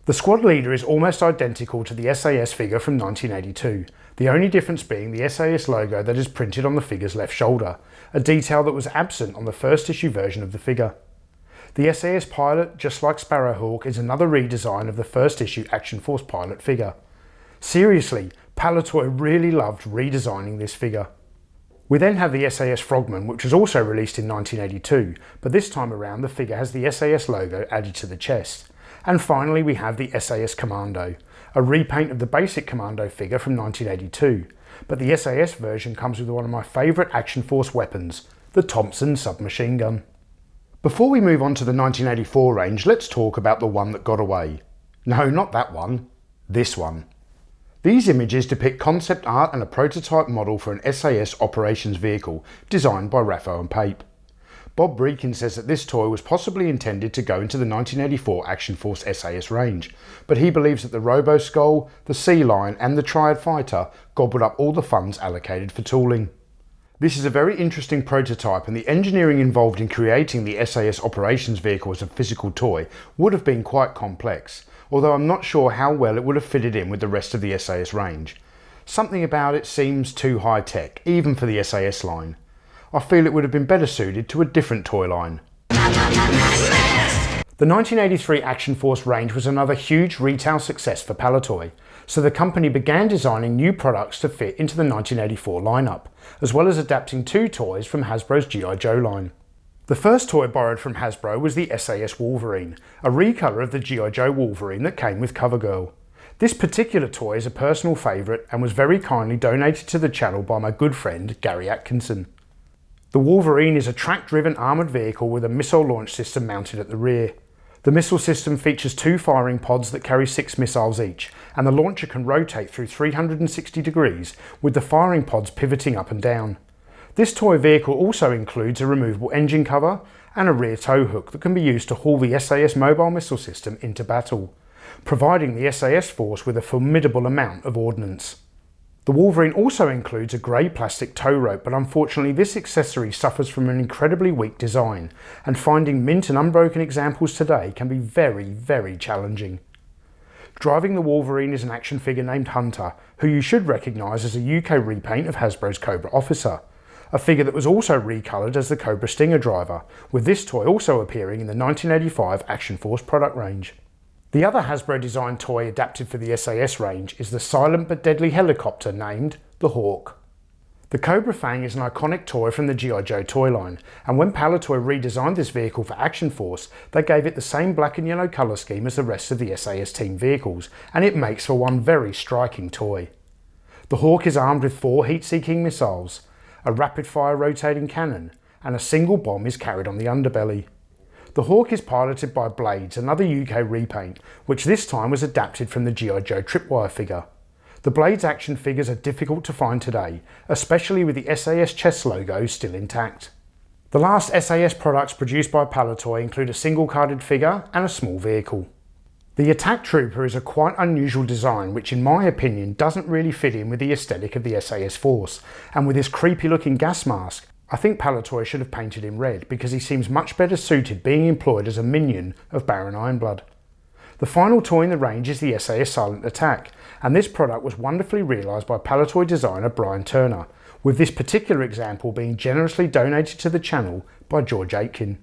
The squad leader is almost identical to the SAS figure from 1982, the only difference being the SAS logo that is printed on the figure's left shoulder, a detail that was absent on the first issue version of the figure. The SAS pilot, just like Sparrowhawk, is another redesign of the first issue Action Force pilot figure. Seriously, Palitoy really loved redesigning this figure. We then have the SAS Frogman, which was also released in 1982, but this time around the figure has the SAS logo added to the chest. And finally we have the SAS Commando, a repaint of the basic Commando figure from 1982, but the SAS version comes with one of my favourite Action Force weapons, the Thompson submachine gun. Before we move on to the 1984 range, let's talk about the one that got away. No, not that one, this one. These images depict concept art and a prototype model for an SAS operations vehicle designed by Raffo and Pape. Bob Breakin says that this toy was possibly intended to go into the 1984 Action Force SAS range, but he believes that the Robo Skull, the Sea Lion and the Triad Fighter gobbled up all the funds allocated for tooling. This is a very interesting prototype, and the engineering involved in creating the SAS operations vehicle as a physical toy would have been quite complex, although I'm not sure how well it would have fitted in with the rest of the SAS range. Something about it seems too high tech, even for the SAS line. I feel it would have been better suited to a different toy line. The 1983 Action Force range was another huge retail success for Palitoy, so the company began designing new products to fit into the 1984 lineup, as well as adapting 2 toys from Hasbro's G.I. Joe line. The first toy borrowed from Hasbro was the SAS Wolverine, a recolour of the G.I. Joe Wolverine that came with CoverGirl. This particular toy is a personal favourite and was very kindly donated to the channel by my good friend Gary Atkinson. The Wolverine is a track-driven armoured vehicle with a missile launch system mounted at the rear. The missile system features 2 firing pods that carry 6 missiles each, and the launcher can rotate through 360 degrees with the firing pods pivoting up and down. This toy vehicle also includes a removable engine cover and a rear tow hook that can be used to haul the SAS mobile missile system into battle, providing the SAS force with a formidable amount of ordnance. The Wolverine also includes a grey plastic tow rope, but unfortunately this accessory suffers from an incredibly weak design, and finding mint and unbroken examples today can be very challenging. Driving the Wolverine is an action figure named Hunter, who you should recognise as a UK repaint of Hasbro's Cobra Officer, a figure that was also recoloured as the Cobra Stinger driver, with this toy also appearing in the 1985 Action Force product range. The other Hasbro designed toy adapted for the SAS range is the silent but deadly helicopter named the Hawk. The Cobra Fang is an iconic toy from the G.I. Joe toy line, and when Palitoy redesigned this vehicle for Action Force, they gave it the same black and yellow colour scheme as the rest of the SAS team vehicles, and it makes for one very striking toy. The Hawk is armed with 4 heat-seeking missiles, a rapid-fire rotating cannon, and a single bomb is carried on the underbelly. The Hawk is piloted by Blades, another UK repaint, which this time was adapted from the G.I. Joe tripwire figure. The Blades action figures are difficult to find today, especially with the SAS chest logo still intact. The last SAS products produced by Palitoy include a single-carded figure and a small vehicle. The Attack Trooper is a quite unusual design which in my opinion doesn't really fit in with the aesthetic of the SAS Force, and with his creepy looking gas mask, I think Palitoy should have painted him red because he seems much better suited being employed as a minion of Baron Ironblood. The final toy in the range is the SAS Silent Attack, and this product was wonderfully realised by Palitoy designer Brian Turner, with this particular example being generously donated to the channel by George Aitken.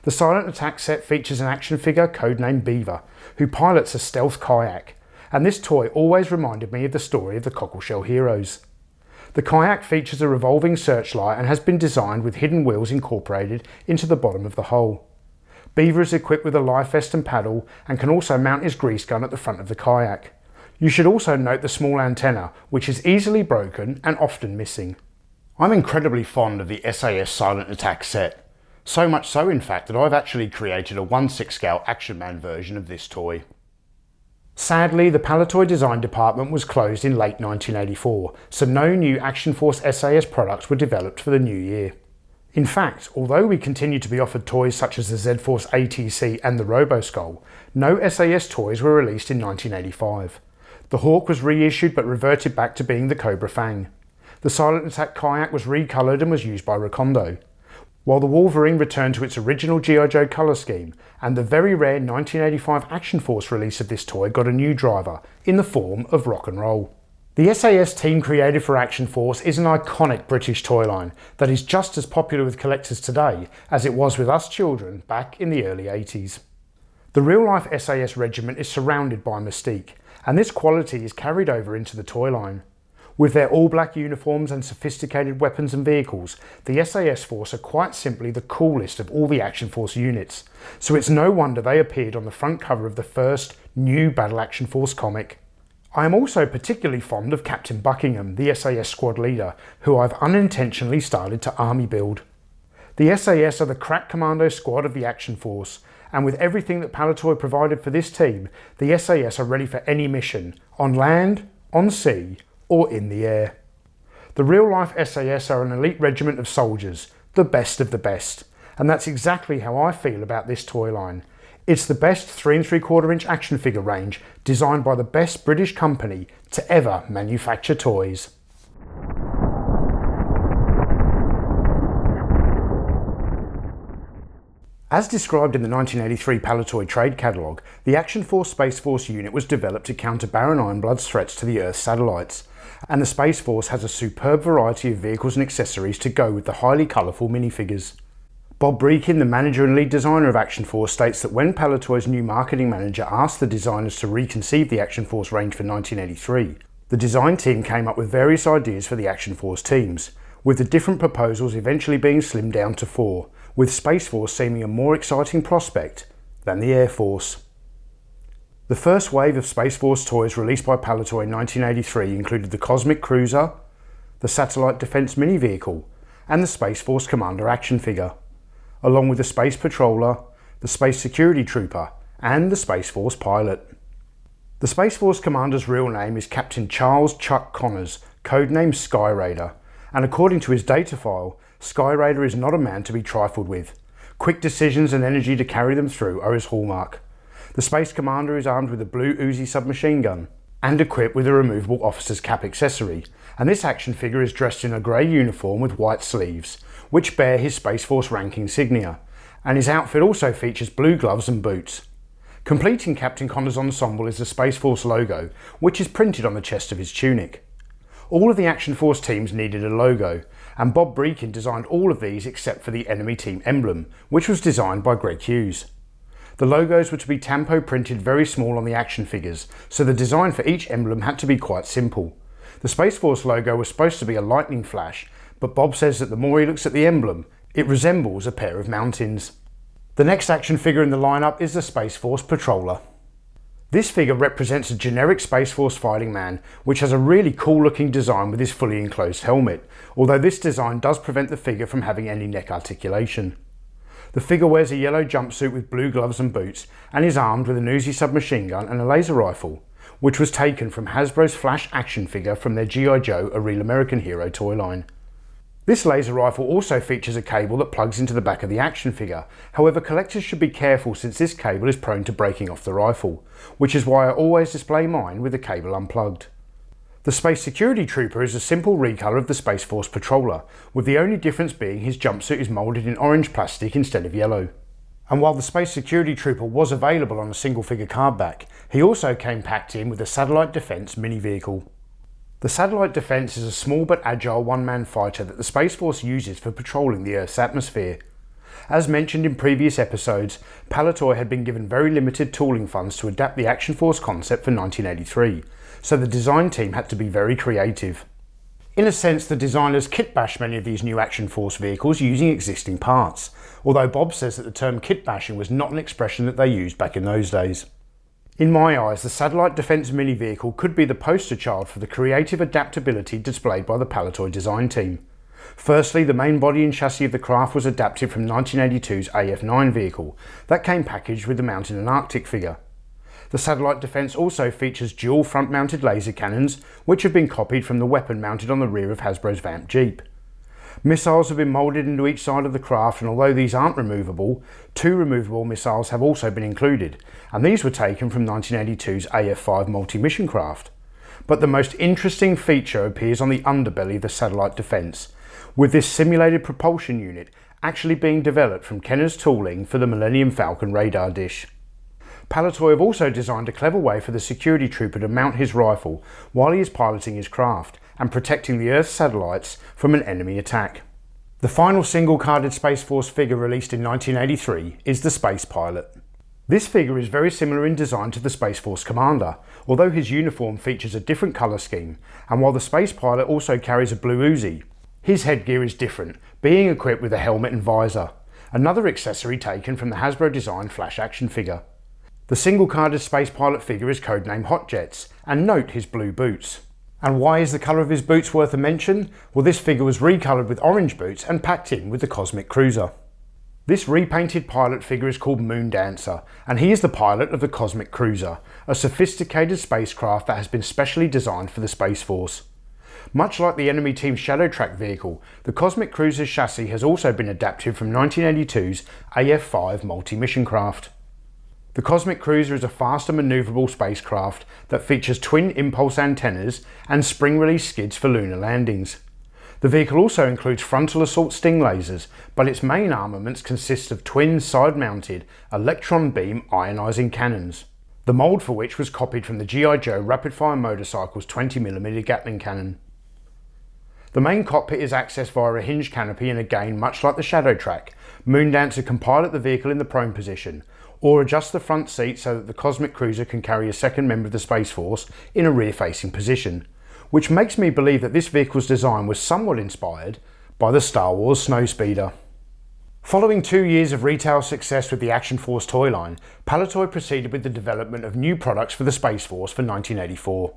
The Silent Attack set features an action figure codenamed Beaver, who pilots a stealth kayak, and this toy always reminded me of the story of the Cockleshell Heroes. The kayak features a revolving searchlight and has been designed with hidden wheels incorporated into the bottom of the hull. Beaver is equipped with a life vest and paddle and can also mount his grease gun at the front of the kayak. You should also note the small antenna, which is easily broken and often missing. I'm incredibly fond of the SAS Silent Attack set. So much so in fact that I've actually created a 1/6 scale Action Man version of this toy. Sadly, the Palitoy design department was closed in late 1984, so no new Action Force SAS products were developed for the new year. In fact, although we continue to be offered toys such as the Z-Force ATC and the Robo Skull, no SAS toys were released in 1985. The Hawk was reissued but reverted back to being the Cobra Fang. The Silent Attack kayak was recoloured and was used by Recondo, while the Wolverine returned to its original G.I. Joe colour scheme, and the very rare 1985 Action Force release of this toy got a new driver, in the form of Rock and Roll. The SAS team created for Action Force is an iconic British toy line that is just as popular with collectors today as it was with us children back in the early 80s. The real-life SAS regiment is surrounded by mystique, and this quality is carried over into the toy line. With their all-black uniforms and sophisticated weapons and vehicles, the SAS Force are quite simply the coolest of all the Action Force units, so it's no wonder they appeared on the front cover of the first new Battle Action Force comic. I am also particularly fond of Captain Buckingham, the SAS squad leader, who I've unintentionally started to army build. The SAS are the crack commando squad of the Action Force, and with everything that Palitoy provided for this team, the SAS are ready for any mission, on land, on sea, or in the air. The real-life SAS are an elite regiment of soldiers, the best of the best, and that's exactly how I feel about this toy line. It's the best 3 3/4 inch action figure range designed by the best British company to ever manufacture toys. As described in the 1983 Palitoy trade catalogue, the Action Force Space Force unit was developed to counter Baron Ironblood's threats to the Earth's satellites, and the Space Force has a superb variety of vehicles and accessories to go with the highly colourful minifigures. Bob Breakin, the manager and lead designer of Action Force, states that when Palitoy's new marketing manager asked the designers to reconceive the Action Force range for 1983, the design team came up with various ideas for the Action Force teams, with the different proposals eventually being slimmed down to 4, with Space Force seeming a more exciting prospect than the Air Force. The first wave of Space Force toys released by Palitoy in 1983 included the Cosmic Cruiser, the Satellite Defense Mini Vehicle, and the Space Force Commander action figure, along with the Space Patroller, the Space Security Trooper, and the Space Force Pilot. The Space Force Commander's real name is Captain Charles Chuck Connors, codenamed Sky Raider, and according to his data file, Sky Raider is not a man to be trifled with. Quick decisions and energy to carry them through are his hallmark. The Space Commander is armed with a blue Uzi submachine gun and equipped with a removable officer's cap accessory, and this action figure is dressed in a grey uniform with white sleeves, which bear his Space Force rank insignia, and his outfit also features blue gloves and boots. Completing Captain Connor's ensemble is the Space Force logo, which is printed on the chest of his tunic. All of the Action Force teams needed a logo, and Bob Breakin designed all of these except for the enemy team emblem, which was designed by Greg Hughes. The logos were to be tampo printed very small on the action figures, so the design for each emblem had to be quite simple. The Space Force logo was supposed to be a lightning flash, but Bob says that the more he looks at the emblem, it resembles a pair of mountains. The next action figure in the lineup is the Space Force Patroller. This figure represents a generic Space Force fighting man, which has a really cool looking design with his fully enclosed helmet, although this design does prevent the figure from having any neck articulation. The figure wears a yellow jumpsuit with blue gloves and boots, and is armed with an Uzi submachine gun and a laser rifle, which was taken from Hasbro's Flash action figure from their G.I. Joe A Real American Hero toy line. This laser rifle also features a cable that plugs into the back of the action figure, however collectors should be careful since this cable is prone to breaking off the rifle, which is why I always display mine with the cable unplugged. The Space Security Trooper is a simple recolour of the Space Force Patroller, with the only difference being his jumpsuit is moulded in orange plastic instead of yellow. And while the Space Security Trooper was available on a single figure card back, he also came packed in with a Satellite Defense mini vehicle. The Satellite Defense is a small but agile one-man fighter that the Space Force uses for patrolling the Earth's atmosphere. As mentioned in previous episodes, Palitoy had been given very limited tooling funds to adapt the Action Force concept for 1983, so the design team had to be very creative. In a sense, the designers kit-bashed many of these new Action Force vehicles using existing parts, although Bob says that the term kit-bashing was not an expression that they used back in those days. In my eyes, the Satellite Defense mini vehicle could be the poster child for the creative adaptability displayed by the Palitoy design team. Firstly, the main body and chassis of the craft was adapted from 1982's AF-9 vehicle, that came packaged with the Mountain and Arctic figure. The Satellite Defense also features dual front-mounted laser cannons, which have been copied from the weapon mounted on the rear of Hasbro's Vamp Jeep. Missiles have been moulded into each side of the craft, and although these aren't removable, 2 removable missiles have also been included, and these were taken from 1982's AF-5 multi-mission craft. But the most interesting feature appears on the underbelly of the Satellite Defense, with this simulated propulsion unit actually being developed from Kenner's tooling for the Millennium Falcon radar dish. Palitoy have also designed a clever way for the security trooper to mount his rifle while he is piloting his craft and protecting the Earth's satellites from an enemy attack. The final single-carded Space Force figure released in 1983 is the Space Pilot. This figure is very similar in design to the Space Force Commander, although his uniform features a different colour scheme, and while the space pilot also carries a blue Uzi, his headgear is different, being equipped with a helmet and visor, another accessory taken from the Hasbro designed Flash action figure. The single-carded space pilot figure is codenamed Hot Jets, and note his blue boots. And why is the colour of his boots worth a mention? Well, this figure was recoloured with orange boots and packed in with the Cosmic Cruiser. This repainted pilot figure is called Moon Dancer, and he is the pilot of the Cosmic Cruiser, a sophisticated spacecraft that has been specially designed for the Space Force. Much like the enemy team's Shadow Track vehicle, the Cosmic Cruiser's chassis has also been adapted from 1982's AF-5 multi-mission craft. The Cosmic Cruiser is a fast and manoeuvrable spacecraft that features twin impulse antennas and spring-release skids for lunar landings. The vehicle also includes frontal assault sting lasers, but its main armaments consist of twin side-mounted electron beam ionising cannons, the mould for which was copied from the G.I. Joe rapid-fire motorcycle's 20mm Gatling cannon. The main cockpit is accessed via a hinged canopy, and again, much like the Shadow Track, Moon Dancer can pilot the vehicle in the prone position, or adjust the front seat so that the Cosmic Cruiser can carry a second member of the Space Force in a rear-facing position, which makes me believe that this vehicle's design was somewhat inspired by the Star Wars Snowspeeder. Following 2 years of retail success with the Action Force toy line, Palitoy proceeded with the development of new products for the Space Force for 1984.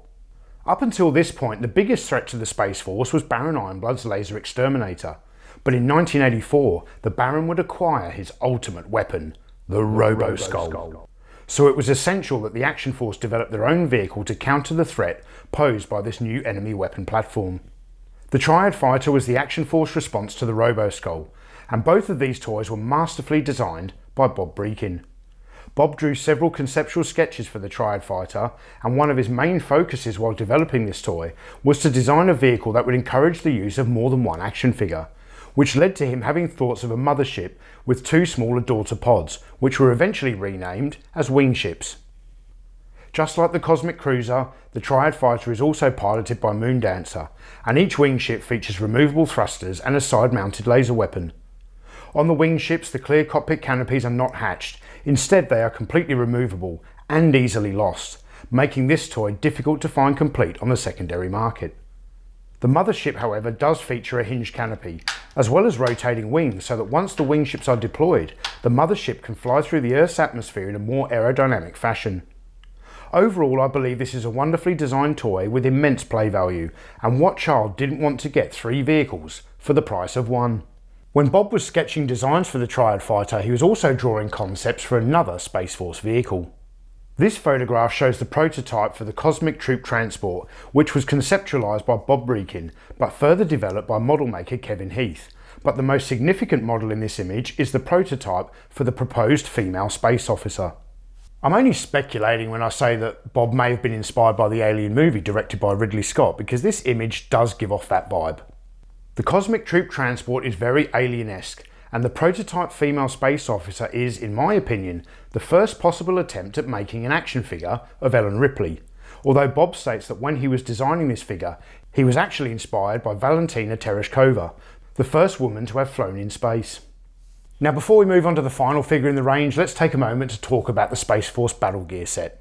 Up until this point, the biggest threat to the Space Force was Baron Ironblood's laser exterminator, but in 1984, the Baron would acquire his ultimate weapon, the Robo-Skull. So it was essential that the Action Force develop their own vehicle to counter the threat posed by this new enemy weapon platform. The Triad Fighter was the Action Force response to the Robo-Skull, and both of these toys were masterfully designed by Bob Breakin. Bob drew several conceptual sketches for the Triad Fighter, and one of his main focuses while developing this toy was to design a vehicle that would encourage the use of more than one action figure, which led to him having thoughts of a mothership with two smaller daughter pods, which were eventually renamed as wingships. Just like the Cosmic Cruiser, the Triad Fighter is also piloted by Moon Dancer, and each wingship features removable thrusters and a side-mounted laser weapon. On the wingships, the clear cockpit canopies are not hatched, instead they are completely removable and easily lost, making this toy difficult to find complete on the secondary market. The mothership, however, does feature a hinged canopy, as well as rotating wings, so that once the wingships are deployed, the mothership can fly through the Earth's atmosphere in a more aerodynamic fashion. Overall, I believe this is a wonderfully designed toy with immense play value, and what child didn't want to get 3 vehicles for the price of 1? When Bob was sketching designs for the Triad Fighter, he was also drawing concepts for another Space Force vehicle. This photograph shows the prototype for the Cosmic Troop Transport, which was conceptualised by Bob Breakin, but further developed by model maker Kevin Heath. But the most significant model in this image is the prototype for the proposed female space officer. I'm only speculating when I say that Bob may have been inspired by the Alien movie directed by Ridley Scott, because this image does give off that vibe. The Cosmic Troop Transport is very alien-esque, and the prototype female space officer is, in my opinion, the first possible attempt at making an action figure of Ellen Ripley, although Bob states that when he was designing this figure, he was actually inspired by Valentina Tereshkova, the first woman to have flown in space. Now, before we move on to the final figure in the range, let's take a moment to talk about the Space Force Battle Gear set.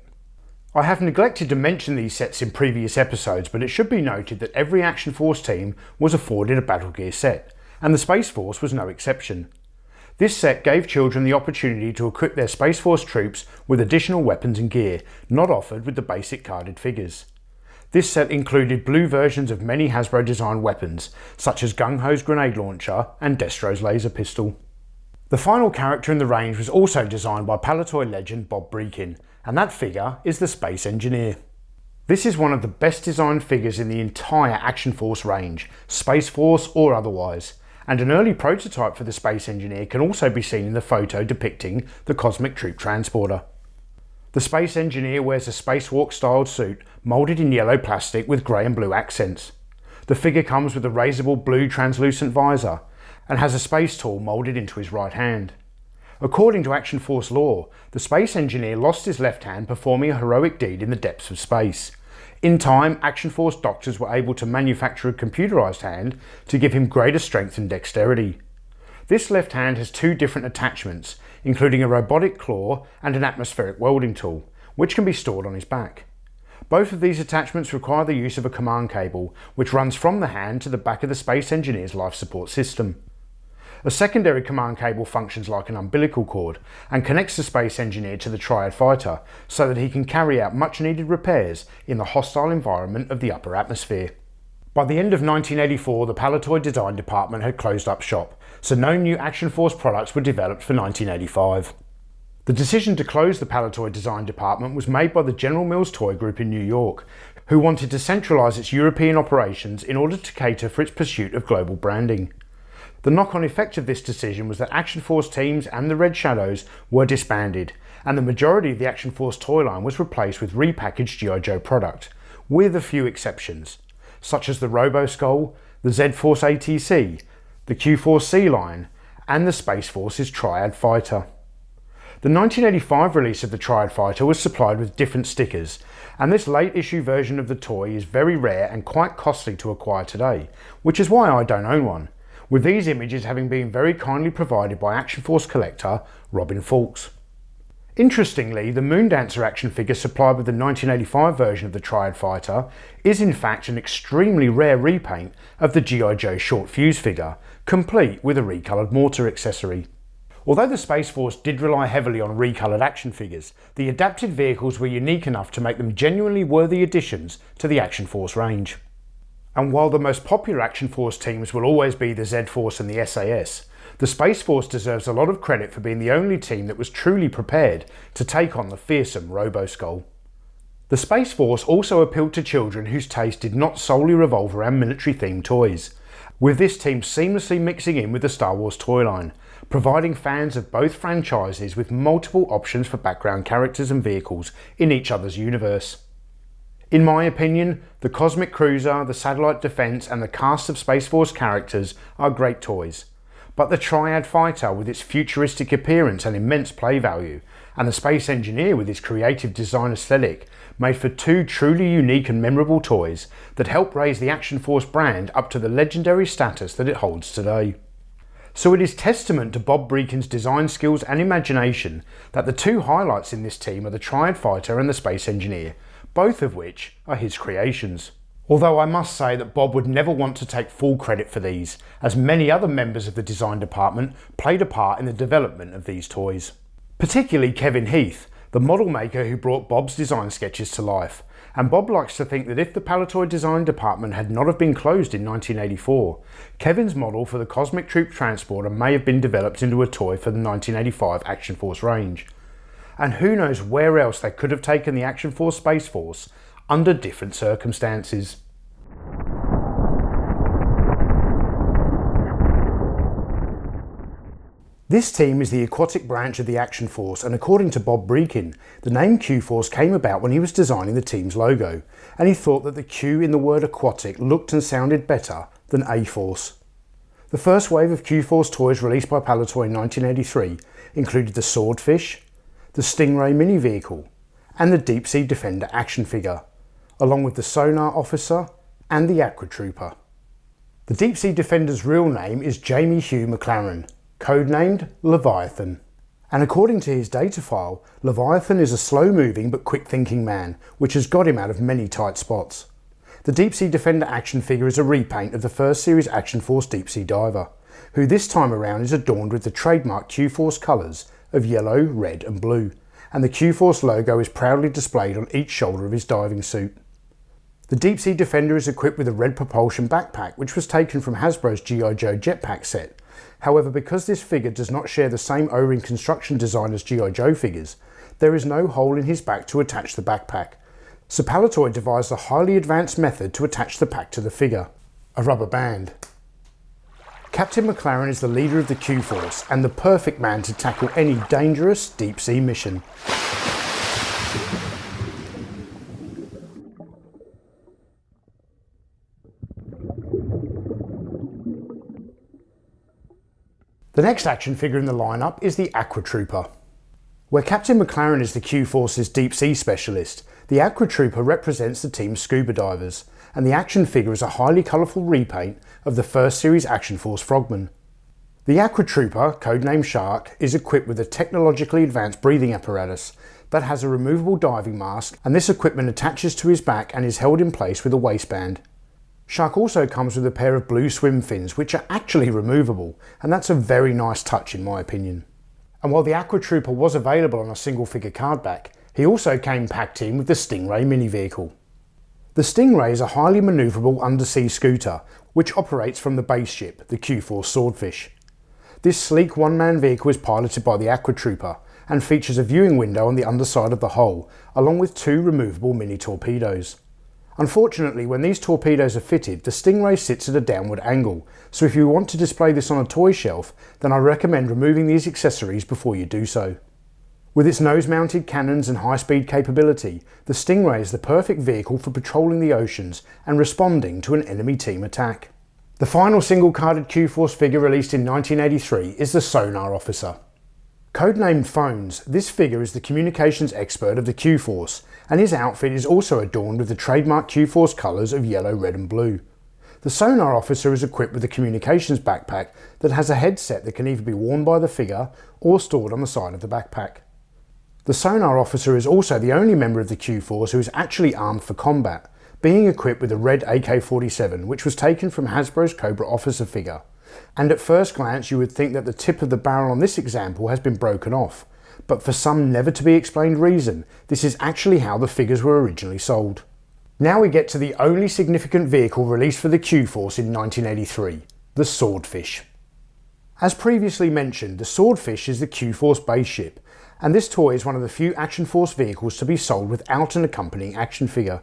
I have neglected to mention these sets in previous episodes, but it should be noted that every Action Force team was afforded a Battle Gear set, and the Space Force was no exception. This set gave children the opportunity to equip their Space Force troops with additional weapons and gear, not offered with the basic carded figures. This set included blue versions of many Hasbro designed weapons, such as Gung-Ho's grenade launcher and Destro's laser pistol. The final character in the range was also designed by Palitoy legend Bob Breakin, and that figure is the Space Engineer. This is one of the best designed figures in the entire Action Force range, Space Force or otherwise, and an early prototype for the Space Engineer can also be seen in the photo depicting the Cosmic Troop Transporter. The Space Engineer wears a spacewalk-styled suit moulded in yellow plastic with grey and blue accents. The figure comes with a raisable blue translucent visor and has a space tool moulded into his right hand. According to Action Force lore, the Space Engineer lost his left hand performing a heroic deed in the depths of space. In time, Action Force doctors were able to manufacture a computerized hand to give him greater strength and dexterity. This left hand has 2 different attachments, including a robotic claw and an atmospheric welding tool, which can be stored on his back. Both of these attachments require the use of a command cable, which runs from the hand to the back of the Space Engineer's life support system. A secondary command cable functions like an umbilical cord and connects the Space Engineer to the Triad Fighter so that he can carry out much needed repairs in the hostile environment of the upper atmosphere. By the end of 1984, the Palitoy design department had closed up shop, so no new Action Force products were developed for 1985. The decision to close the Palitoy design department was made by the General Mills Toy Group in New York, who wanted to centralise its European operations in order to cater for its pursuit of global branding. The knock-on effect of this decision was that Action Force teams and the Red Shadows were disbanded, and the majority of the Action Force toy line was replaced with repackaged G.I. Joe product, with a few exceptions, such as the Robo-Skull, the Z-Force ATC, the Q-Force Sea line, and the Space Force's Triad Fighter. The 1985 release of the Triad Fighter was supplied with different stickers, and this late issue version of the toy is very rare and quite costly to acquire today, which is why I don't own one, with these images having been very kindly provided by Action Force collector Robin Fawkes. Interestingly, the Moondancer action figure supplied with the 1985 version of the Triad Fighter is in fact an extremely rare repaint of the G.I. Joe short fuse figure, complete with a recoloured mortar accessory. Although the Space Force did rely heavily on recoloured action figures, the adapted vehicles were unique enough to make them genuinely worthy additions to the Action Force range. And while the most popular Action Force teams will always be the Z-Force and the SAS, the Space Force deserves a lot of credit for being the only team that was truly prepared to take on the fearsome Robo-Skull. The Space Force also appealed to children whose taste did not solely revolve around military-themed toys, with this team seamlessly mixing in with the Star Wars toy line, providing fans of both franchises with multiple options for background characters and vehicles in each other's universe. In my opinion, the Cosmic Cruiser, the Satellite Defense and the cast of Space Force characters are great toys, but the Triad Fighter with its futuristic appearance and immense play value, and the Space Engineer with his creative design aesthetic made for two truly unique and memorable toys that help raise the Action Force brand up to the legendary status that it holds today. So it is testament to Bob Breakin's design skills and imagination that the two highlights in this team are the Triad Fighter and the Space Engineer, both of which are his creations. Although I must say that Bob would never want to take full credit for these, as many other members of the design department played a part in the development of these toys. Particularly Kevin Heath, the model maker who brought Bob's design sketches to life, and Bob likes to think that if the Palitoy design department had not have been closed in 1984, Kevin's model for the Cosmic Troop Transporter may have been developed into a toy for the 1985 Action Force range. And who knows where else they could have taken the Action Force Space Force under different circumstances. This team is the aquatic branch of the Action Force, and according to Bob Breakin, the name Q-Force came about when he was designing the team's logo, and he thought that the Q in the word aquatic looked and sounded better than A-Force. The first wave of Q-Force toys released by Palitoy in 1983 included the Swordfish, the Stingray mini vehicle, and the Deep Sea Defender action figure, along with the Sonar Officer and the Aqua Trooper. The Deep Sea Defender's real name is Jamie Hugh McLaren, codenamed Leviathan. And according to his data file, Leviathan is a slow-moving but quick-thinking man, which has got him out of many tight spots. The Deep Sea Defender action figure is a repaint of the first series Action Force Deep Sea Diver, who this time around is adorned with the trademark Q-Force colours of yellow, red and blue, and the Q-Force logo is proudly displayed on each shoulder of his diving suit. The Deep Sea Defender is equipped with a red propulsion backpack, which was taken from Hasbro's G.I. Joe jetpack set. However, because this figure does not share the same O-ring construction design as G.I. Joe figures, there is no hole in his back to attach the backpack. So Palitoy devised a highly advanced method to attach the pack to the figure: a rubber band. Captain McLaren is the leader of the Q-Force and the perfect man to tackle any dangerous deep sea mission. The next action figure in the lineup is the Aqua Trooper. Where Captain McLaren is the Q-Force's deep sea specialist, the Aqua Trooper represents the team's scuba divers, and the action figure is a highly colourful repaint of the first series Action Force Frogman. The Aqua Trooper, codenamed Shark, is equipped with a technologically advanced breathing apparatus that has a removable diving mask, and this equipment attaches to his back and is held in place with a waistband. Shark also comes with a pair of blue swim fins which are actually removable, and that's a very nice touch in my opinion. And while the Aqua Trooper was available on a single figure card back, he also came packed in with the Stingray mini vehicle. The Stingray is a highly manoeuvrable undersea scooter which operates from the base ship, the Q-Force Swordfish. This sleek one-man vehicle is piloted by the Aqua Trooper and features a viewing window on the underside of the hull, along with two removable mini torpedoes. Unfortunately, when these torpedoes are fitted, the Stingray sits at a downward angle, so if you want to display this on a toy shelf, then I recommend removing these accessories before you do so. With its nose-mounted cannons and high-speed capability, the Stingray is the perfect vehicle for patrolling the oceans and responding to an enemy team attack. The final single-carded Q-Force figure released in 1983 is the Sonar Officer. Codenamed Phones, this figure is the communications expert of the Q-Force, and his outfit is also adorned with the trademark Q-Force colours of yellow, red and blue. The Sonar Officer is equipped with a communications backpack that has a headset that can either be worn by the figure or stored on the side of the backpack. The Sonar Officer is also the only member of the Q-Force who is actually armed for combat, being equipped with a red AK-47 which was taken from Hasbro's Cobra officer figure. And at first glance you would think that the tip of the barrel on this example has been broken off, but for some never to be explained reason, this is actually how the figures were originally sold. Now we get to the only significant vehicle released for the Q-Force in 1983, the Swordfish. As previously mentioned, the Swordfish is the Q-Force base ship, and this toy is one of the few Action Force vehicles to be sold without an accompanying action figure.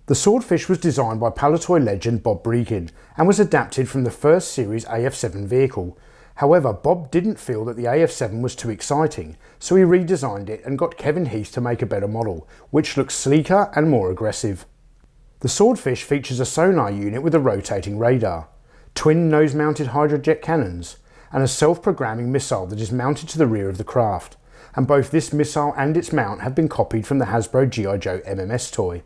The Swordfish was designed by Palitoy legend Bob Breakin and was adapted from the first series AF7 vehicle. However, Bob didn't feel that the AF7 was too exciting, so he redesigned it and got Kevin Heath to make a better model, which looks sleeker and more aggressive. The Swordfish features a sonar unit with a rotating radar, twin nose-mounted hydrojet cannons, and a self-programming missile that is mounted to the rear of the craft, and both this missile and its mount have been copied from the Hasbro G.I. Joe MMS toy.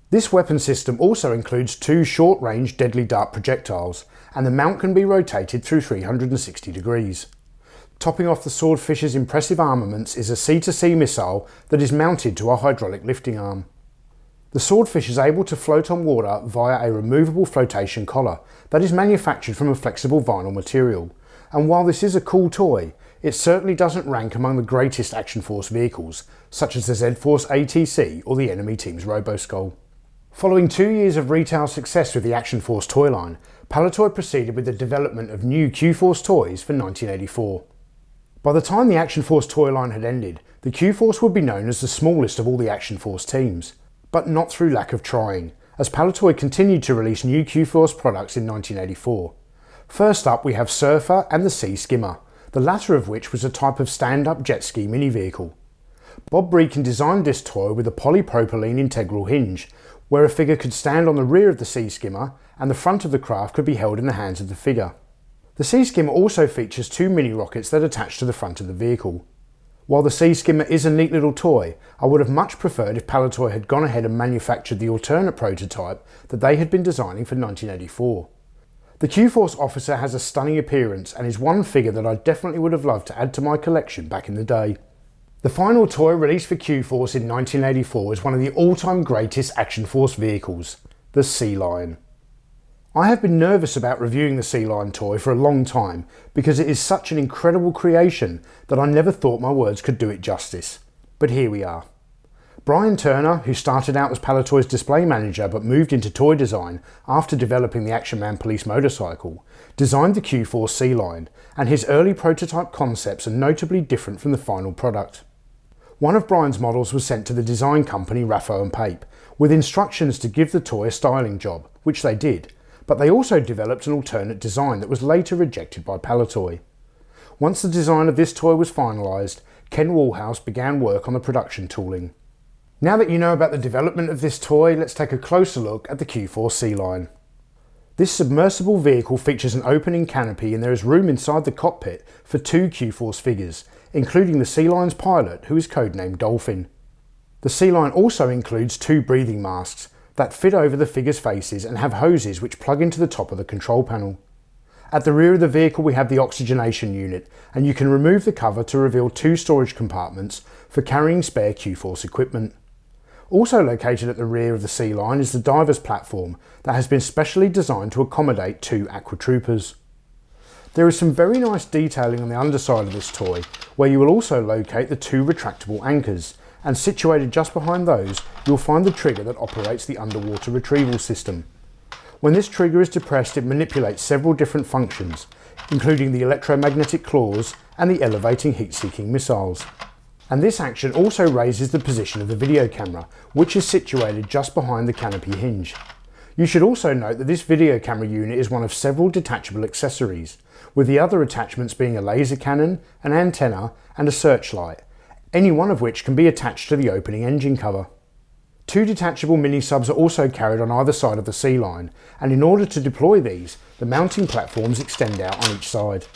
This weapon system also includes two short-range deadly dart projectiles, and the mount can be rotated through 360 degrees. Topping off the Swordfish's impressive armaments is a sea-to-sea missile that is mounted to a hydraulic lifting arm. The Swordfish is able to float on water via a removable flotation collar that is manufactured from a flexible vinyl material, and while this is a cool toy, it certainly doesn't rank among the greatest Action Force vehicles, such as the Z-Force ATC or the Enemy Team's Roboskull. Following 2 years of retail success with the Action Force toy line, Palitoy proceeded with the development of new Q-Force toys for 1984. By the time the Action Force toy line had ended, the Q-Force would be known as the smallest of all the Action Force teams, but not through lack of trying, as Palitoy continued to release new Q-Force products in 1984. First up we have Surfer and the Sea Skimmer, the latter of which was a type of stand-up jet ski mini vehicle. Bob Breakin designed this toy with a polypropylene integral hinge, where a figure could stand on the rear of the Sea Skimmer and the front of the craft could be held in the hands of the figure. The Sea Skimmer also features two mini rockets that attach to the front of the vehicle. While the Sea Skimmer is a neat little toy, I would have much preferred if Palitoy had gone ahead and manufactured the alternate prototype that they had been designing for 1984. The Q-Force Officer has a stunning appearance and is one figure that I definitely would have loved to add to my collection back in the day. The final toy released for Q-Force in 1984 is one of the all-time greatest Action Force vehicles, the Sea Lion. I have been nervous about reviewing the Sea Lion toy for a long time because it is such an incredible creation that I never thought my words could do it justice. But here we are. Brian Turner, who started out as Palitoy's display manager but moved into toy design after developing the Action Man Police motorcycle, designed the Q-Force Sea Lion, and his early prototype concepts are notably different from the final product. One of Brian's models was sent to the design company Raffo & Pape, with instructions to give the toy a styling job, which they did, but they also developed an alternate design that was later rejected by Palitoy. Once the design of this toy was finalised, Ken Wallhouse began work on the production tooling. Now that you know about the development of this toy, let's take a closer look at the Q-Force Sea Lion. This submersible vehicle features an opening canopy and there is room inside the cockpit for two Q-Force figures, including the Sea Lion's pilot, who is codenamed Dolphin. The Sea Lion also includes two breathing masks that fit over the figures' faces and have hoses which plug into the top of the control panel. At the rear of the vehicle we have the oxygenation unit, and you can remove the cover to reveal 2 storage compartments for carrying spare Q-Force equipment. Also located at the rear of the Sea Lion is the diver's platform that has been specially designed to accommodate 2 Aqua Troopers. There is some very nice detailing on the underside of this toy, where you will also locate the 2 retractable anchors, and situated just behind those you'll find the trigger that operates the underwater retrieval system. When this trigger is depressed, it manipulates several different functions, including the electromagnetic claws and the elevating heat-seeking missiles. And this action also raises the position of the video camera, which is situated just behind the canopy hinge. You should also note that this video camera unit is one of several detachable accessories, with the other attachments being a laser cannon, an antenna and a searchlight, any one of which can be attached to the opening engine cover. 2 detachable mini-subs are also carried on either side of the Sea Lion, and in order to deploy these, the mounting platforms extend out on each side.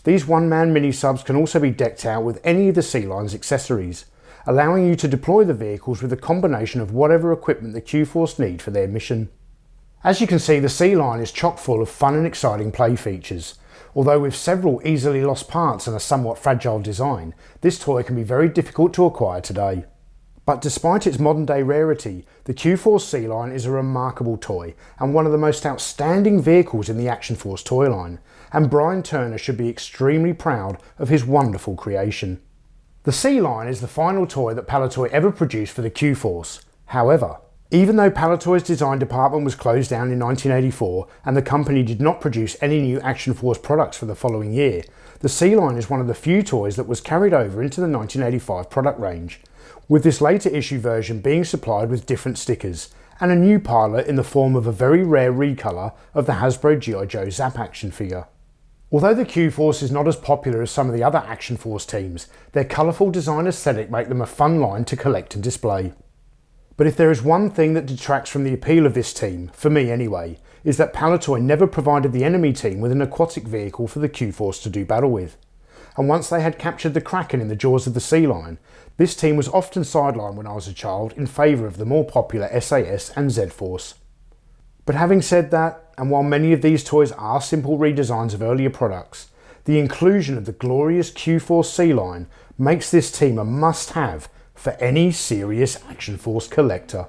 These one-man mini-subs can also be decked out with any of the Sea Lion's accessories, allowing you to deploy the vehicles with a combination of whatever equipment the Q-Force need for their mission. As you can see, the Sea Lion is chock full of fun and exciting play features. Although with several easily lost parts and a somewhat fragile design, this toy can be very difficult to acquire today. But despite its modern day rarity, the Q-Force Sea Lion is a remarkable toy and one of the most outstanding vehicles in the Action Force toy line, and Brian Turner should be extremely proud of his wonderful creation. The Sea Lion is the final toy that Palitoy ever produced for the Q-Force. However, even though Palitoy's design department was closed down in 1984 and the company did not produce any new Action Force products for the following year, the Sea Lion is one of the few toys that was carried over into the 1985 product range, with this later issue version being supplied with different stickers and a new pilot in the form of a very rare recolour of the Hasbro G.I. Joe Zap action figure. Although the Q-Force is not as popular as some of the other Action Force teams, their colourful design aesthetic make them a fun line to collect and display. But if there is one thing that detracts from the appeal of this team, for me anyway, is that Palitoy never provided the enemy team with an aquatic vehicle for the Q-Force to do battle with. And once they had captured the Kraken in the jaws of the Sea Lion, this team was often sidelined when I was a child in favour of the more popular SAS and Z-Force. But having said that, and while many of these toys are simple redesigns of earlier products, the inclusion of the glorious Q-Force Sea Lion makes this team a must-have for any serious Action Force collector.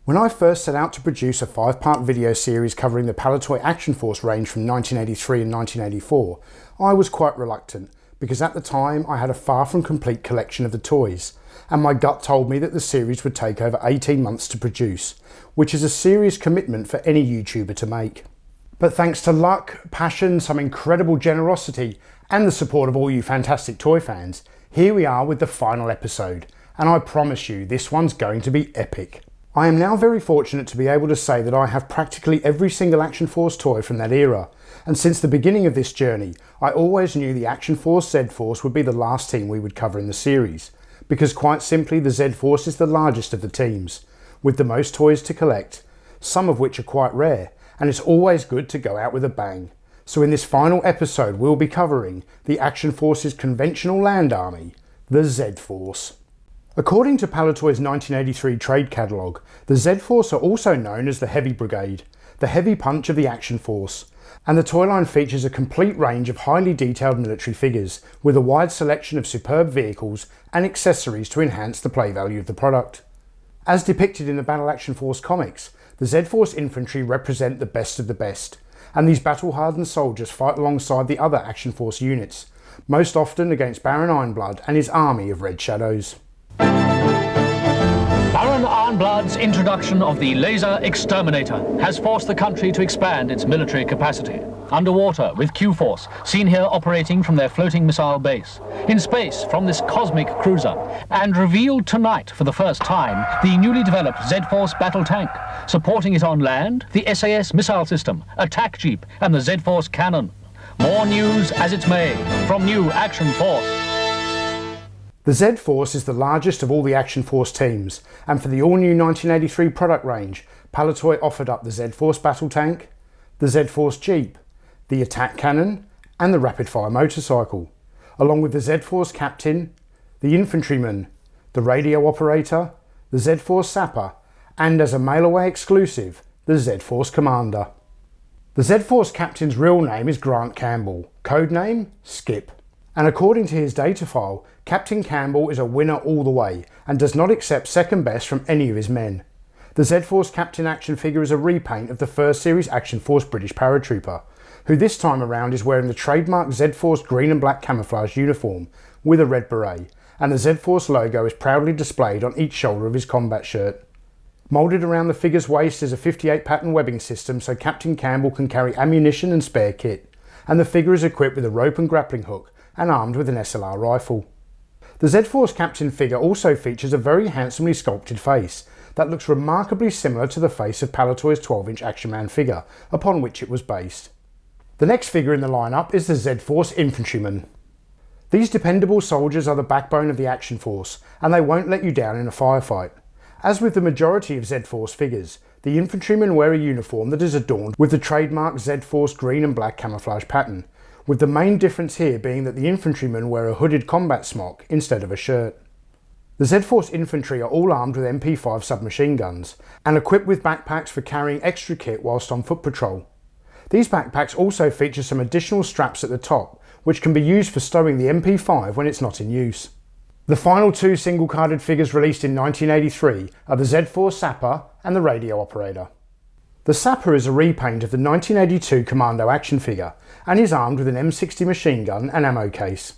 When I first set out to produce a 5-part video series covering the Palitoy Action Force range from 1983 and 1984, I was quite reluctant because at the time I had a far from complete collection of the toys, and my gut told me that the series would take over 18 months to produce, which is a serious commitment for any YouTuber to make. But thanks to luck, passion, some incredible generosity, and the support of all you fantastic toy fans, here we are with the final episode, and I promise you this one's going to be epic. I am now very fortunate to be able to say that I have practically every single Action Force toy from that era, and since the beginning of this journey, I always knew the Action Force Z-Force would be the last team we would cover in the series, because quite simply the Z-Force is the largest of the teams, with the most toys to collect, some of which are quite rare, and it's always good to go out with a bang. So in this final episode we'll be covering the Action Force's conventional land army, the Z-Force. According to Palitoy's 1983 trade catalogue, the Z-Force are also known as the Heavy Brigade, the heavy punch of the Action Force, and the toy line features a complete range of highly detailed military figures, with a wide selection of superb vehicles and accessories to enhance the play value of the product. As depicted in the Battle Action Force comics, the Z-Force infantry represent the best of the best, and these battle-hardened soldiers fight alongside the other Action Force units, most often against Baron Ironblood and his army of Red Shadows. Baron Ironblood's introduction of the laser exterminator has forced the country to expand its military capacity. Underwater with Q-Force, seen here operating from their floating missile base. In space from this cosmic cruiser. And revealed tonight for the first time, the newly developed Z-Force battle tank. Supporting it on land, the SAS missile system, attack jeep and the Z-Force cannon. More news as it's made from new Action Force. The Z-Force is the largest of all the Action Force teams, and for the all-new 1983 product range, Palitoy offered up the Z-Force battle tank, the Z-Force Jeep, the attack cannon, and the rapid-fire motorcycle, along with the Z-Force captain, the infantryman, the radio operator, the Z-Force sapper, and as a mail-away exclusive, the Z-Force Commander. The Z-Force captain's real name is Grant Campbell, codename Skip. And according to his data file, Captain Campbell is a winner all the way and does not accept second best from any of his men. The Z-Force Captain action figure is a repaint of the first series Action Force British paratrooper, who this time around is wearing the trademark Z-Force green and black camouflage uniform with a red beret, and the Z-Force logo is proudly displayed on each shoulder of his combat shirt. Moulded around the figure's waist is a 58 pattern webbing system so Captain Campbell can carry ammunition and spare kit, and the figure is equipped with a rope and grappling hook and armed with an SLR rifle. The Z-Force Captain figure also features a very handsomely sculpted face that looks remarkably similar to the face of Palitoy's 12-inch Action Man figure, upon which it was based. The next figure in the lineup is the Z-Force Infantryman. These dependable soldiers are the backbone of the Action Force, and they won't let you down in a firefight. As with the majority of Z-Force figures, the infantrymen wear a uniform that is adorned with the trademark Z-Force green and black camouflage pattern, with the main difference here being that the infantrymen wear a hooded combat smock instead of a shirt. The Z-Force infantry are all armed with MP5 submachine guns, and equipped with backpacks for carrying extra kit whilst on foot patrol. These backpacks also feature some additional straps at the top, which can be used for stowing the MP5 when it's not in use. The final two single-carded figures released in 1983 are the Z-Force Sapper and the Radio Operator. The Sapper is a repaint of the 1982 Commando action figure and is armed with an M60 machine gun and ammo case.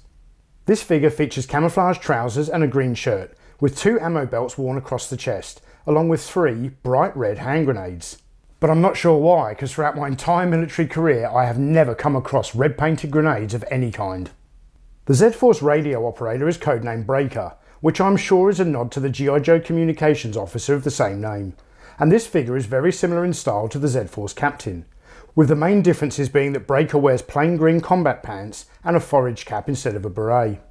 This figure features camouflage trousers and a green shirt, with 2 ammo belts worn across the chest, along with 3 bright red hand grenades. But I'm not sure why, because throughout my entire military career I have never come across red painted grenades of any kind. The Z-Force Radio Operator is codenamed Breaker, which I'm sure is a nod to the G.I. Joe communications officer of the same name, and this figure is very similar in style to the Z-Force Captain, with the main differences being that Breaker wears plain green combat pants and a forage cap instead of a beret.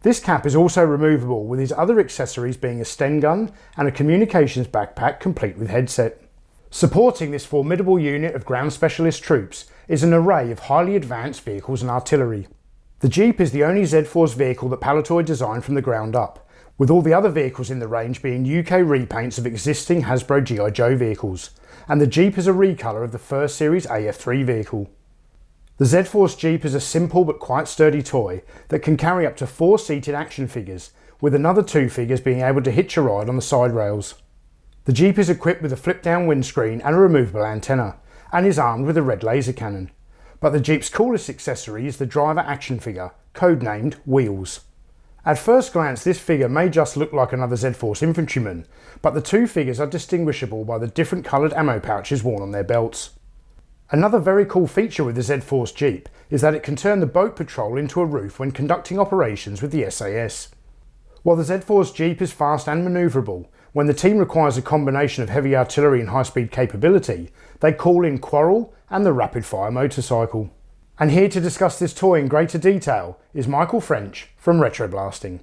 This cap is also removable, with his other accessories being a Sten gun and a communications backpack complete with headset. Supporting this formidable unit of ground specialist troops is an array of highly advanced vehicles and artillery. The Jeep is the only Z-Force vehicle that Palitoy designed from the ground up, with all the other vehicles in the range being UK repaints of existing Hasbro G.I. Joe vehicles, and the Jeep is a recolour of the first series AF3 vehicle. The Z-Force Jeep is a simple but quite sturdy toy that can carry up to 4 seated action figures, with another 2 figures being able to hitch a ride on the side rails. The Jeep is equipped with a flip-down windscreen and a removable antenna, and is armed with a red laser cannon. But the Jeep's coolest accessory is the driver action figure, codenamed Wheels. At first glance this figure may just look like another Z-Force infantryman, but the 2 figures are distinguishable by the different coloured ammo pouches worn on their belts. Another very cool feature with the Z-Force Jeep is that it can turn the boat patrol into a roof when conducting operations with the SAS. While the Z-Force Jeep is fast and manoeuvrable, when the team requires a combination of heavy artillery and high-speed capability, they call in Quarrel and the rapid-fire motorcycle. And here to discuss this toy in greater detail is Michael French from Retro Blasting.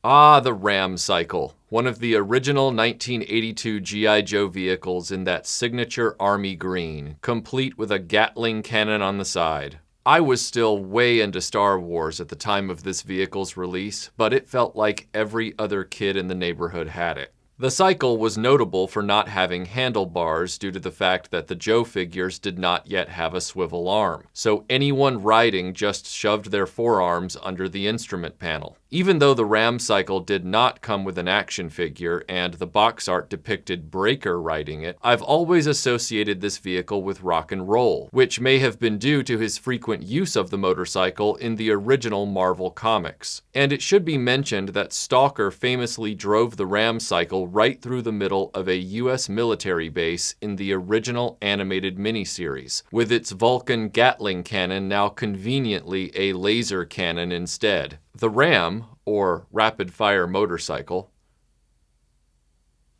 Ah, the Ram Cycle, one of the original 1982 G.I. Joe vehicles in that signature army green, complete with a Gatling cannon on the side. I was still way into Star Wars at the time of this vehicle's release, but it felt like every other kid in the neighborhood had it. The cycle was notable for not having handlebars due to the fact that the Joe figures did not yet have a swivel arm, so anyone riding just shoved their forearms under the instrument panel. Even though the Ram Cycle did not come with an action figure and the box art depicted Breaker riding it, I've always associated this vehicle with rock and roll, which may have been due to his frequent use of the motorcycle in the original Marvel comics. And it should be mentioned that Stalker famously drove the Ram Cycle right through the middle of a US military base in the original animated miniseries, with its Vulcan Gatling cannon now conveniently a laser cannon instead. The Ram, or Rapid Fire Motorcycle,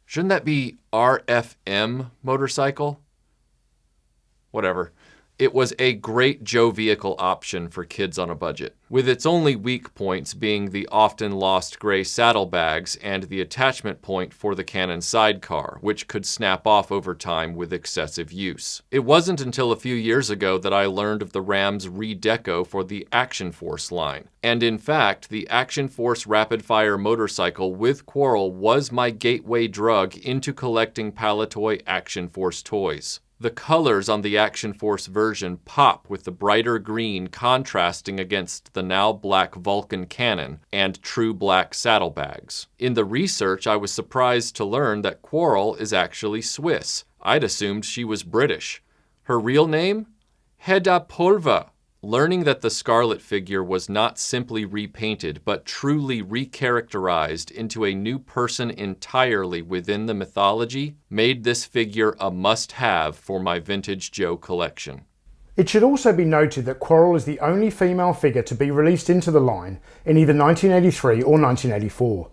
shouldn't that be RFM Motorcycle? Whatever. It was a great Joe vehicle option for kids on a budget, with its only weak points being the often lost gray saddlebags and the attachment point for the cannon sidecar, which could snap off over time with excessive use. It wasn't until a few years ago that I learned of the Ram's redeco for the Action Force line. And in fact, the Action Force Rapid Fire motorcycle with Quarrel was my gateway drug into collecting Palitoy Action Force toys. The colors on the Action Force version pop with the brighter green contrasting against the now black Vulcan cannon and true black saddlebags. In the research, I was surprised to learn that Quarrel is actually Swiss. I'd assumed she was British. Her real name? Hedda Pulver. Learning that the Scarlet figure was not simply repainted, but truly recharacterized into a new person entirely within the mythology, made this figure a must-have for my Vintage Joe collection. It should also be noted that Quarrel is the only female figure to be released into the line in either 1983 or 1984,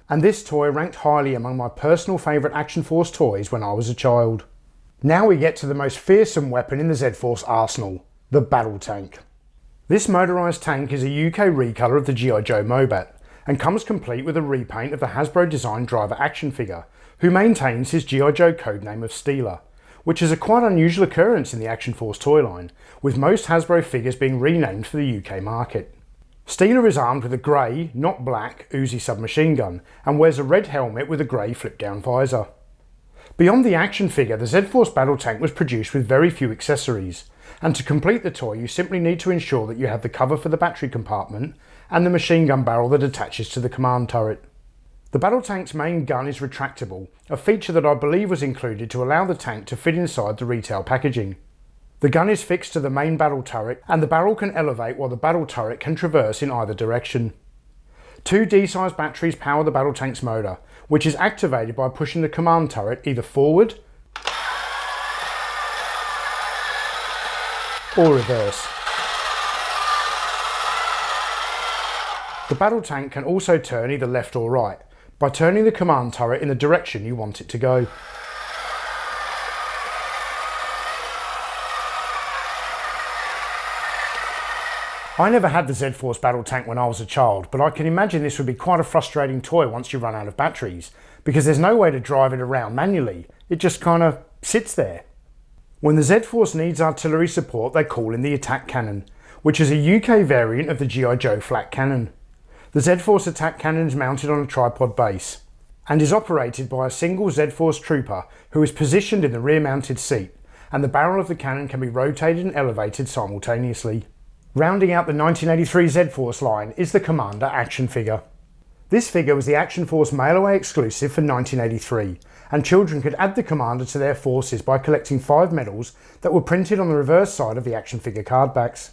and this toy ranked highly among my personal favourite Action Force toys when I was a child. Now we get to the most fearsome weapon in the Z-Force arsenal, the Battle Tank. This motorised tank is a UK recolour of the G.I. Joe Mobat and comes complete with a repaint of the Hasbro designed driver action figure, who maintains his G.I. Joe codename of Steeler, which is a quite unusual occurrence in the Action Force toy line, with most Hasbro figures being renamed for the UK market. Steeler is armed with a grey, not black, Uzi submachine gun and wears a red helmet with a grey flip-down visor. Beyond the action figure, the Z-Force Battle Tank was produced with very few accessories, and to complete the toy you simply need to ensure that you have the cover for the battery compartment and the machine gun barrel that attaches to the command turret. The Battle Tank's main gun is retractable, a feature that I believe was included to allow the tank to fit inside the retail packaging. The gun is fixed to the main battle turret and the barrel can elevate while the battle turret can traverse in either direction. Two D-size batteries power the Battle Tank's motor, which is activated by pushing the command turret either forward or reverse. The Battle Tank can also turn either left or right by turning the command turret in the direction you want it to go. I never had the Z-Force Battle Tank when I was a child, but I can imagine this would be quite a frustrating toy once you run out of batteries, because there's no way to drive it around manually. It just kind of sits there. When the Z-Force needs artillery support, they call in the attack cannon, which is a UK variant of the G.I. Joe flat cannon. The Z-Force attack cannon is mounted on a tripod base and is operated by a single Z-Force trooper who is positioned in the rear mounted seat, and the barrel of the cannon can be rotated and elevated simultaneously. Rounding out the 1983 Z-Force line is the Commander action figure. This figure was the Action Force mail-away exclusive for 1983, and children could add the Commander to their forces by collecting 5 medals that were printed on the reverse side of the action figure card backs.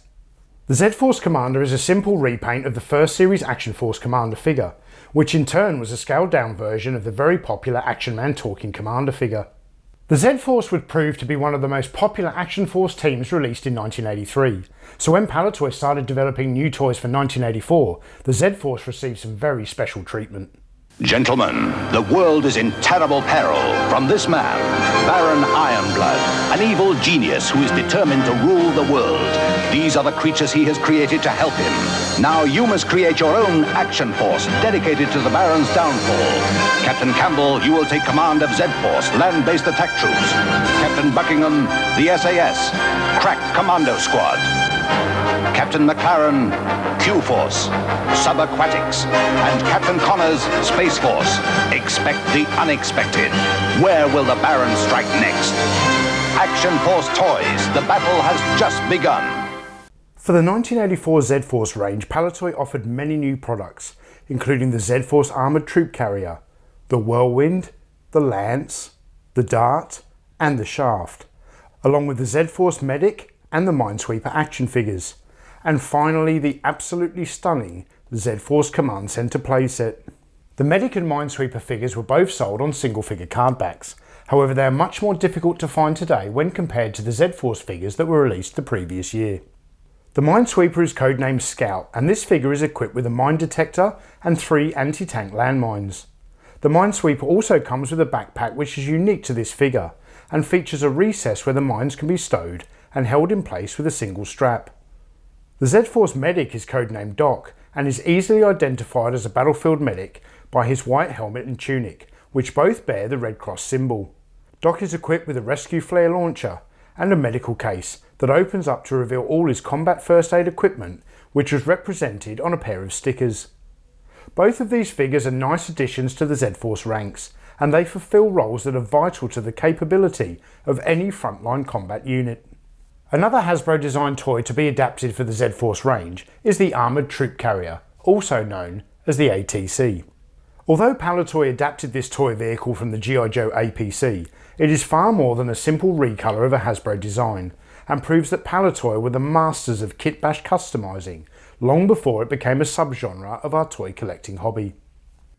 The Z-Force Commander is a simple repaint of the first series Action Force Commander figure, which in turn was a scaled down version of the very popular Action Man Talking Commander figure. The Z-Force would prove to be one of the most popular Action Force teams released in 1983, so when Palitoy started developing new toys for 1984, the Z-Force received some very special treatment. Gentlemen, the world is in terrible peril from this man, Baron Ironblood, an evil genius who is determined to rule the world. These are the creatures he has created to help him. Now you must create your own action force dedicated to the Baron's downfall. Captain Campbell, you will take command of Z-Force, land-based attack troops. Captain Buckingham, the SAS, crack commando squad. Captain McLaren, Q-Force, Subaquatics, and Captain Connors, Space Force. Expect the unexpected. Where will the Baron strike next? Action Force Toys, the battle has just begun. For the 1984 Z-Force range, Palitoy offered many new products, including the Z-Force Armoured Troop Carrier, the Whirlwind, the Lance, the Dart, and the Shaft, along with the Z-Force Medic and the Minesweeper action figures, and finally the absolutely stunning Z-Force Command Center playset. The Medic and Minesweeper figures were both sold on single figure card backs, however they are much more difficult to find today when compared to the Z-Force figures that were released the previous year. The Minesweeper is codenamed Scout, and this figure is equipped with a mine detector and 3 anti-tank landmines. The Minesweeper also comes with a backpack which is unique to this figure, and features a recess where the mines can be stowed, and held in place with a single strap. The Z-Force medic is codenamed Doc and is easily identified as a battlefield medic by his white helmet and tunic, which both bear the Red Cross symbol. Doc is equipped with a rescue flare launcher and a medical case that opens up to reveal all his combat first aid equipment, which was represented on a pair of stickers. Both of these figures are nice additions to the Z-Force ranks, and they fulfill roles that are vital to the capability of any frontline combat unit. Another Hasbro designed toy to be adapted for the Z-Force range is the Armoured Troop Carrier, also known as the ATC. Although Palitoy adapted this toy vehicle from the G.I. Joe APC, it is far more than a simple recolour of a Hasbro design, and proves that Palitoy were the masters of kit bash customising, long before it became a subgenre of our toy collecting hobby.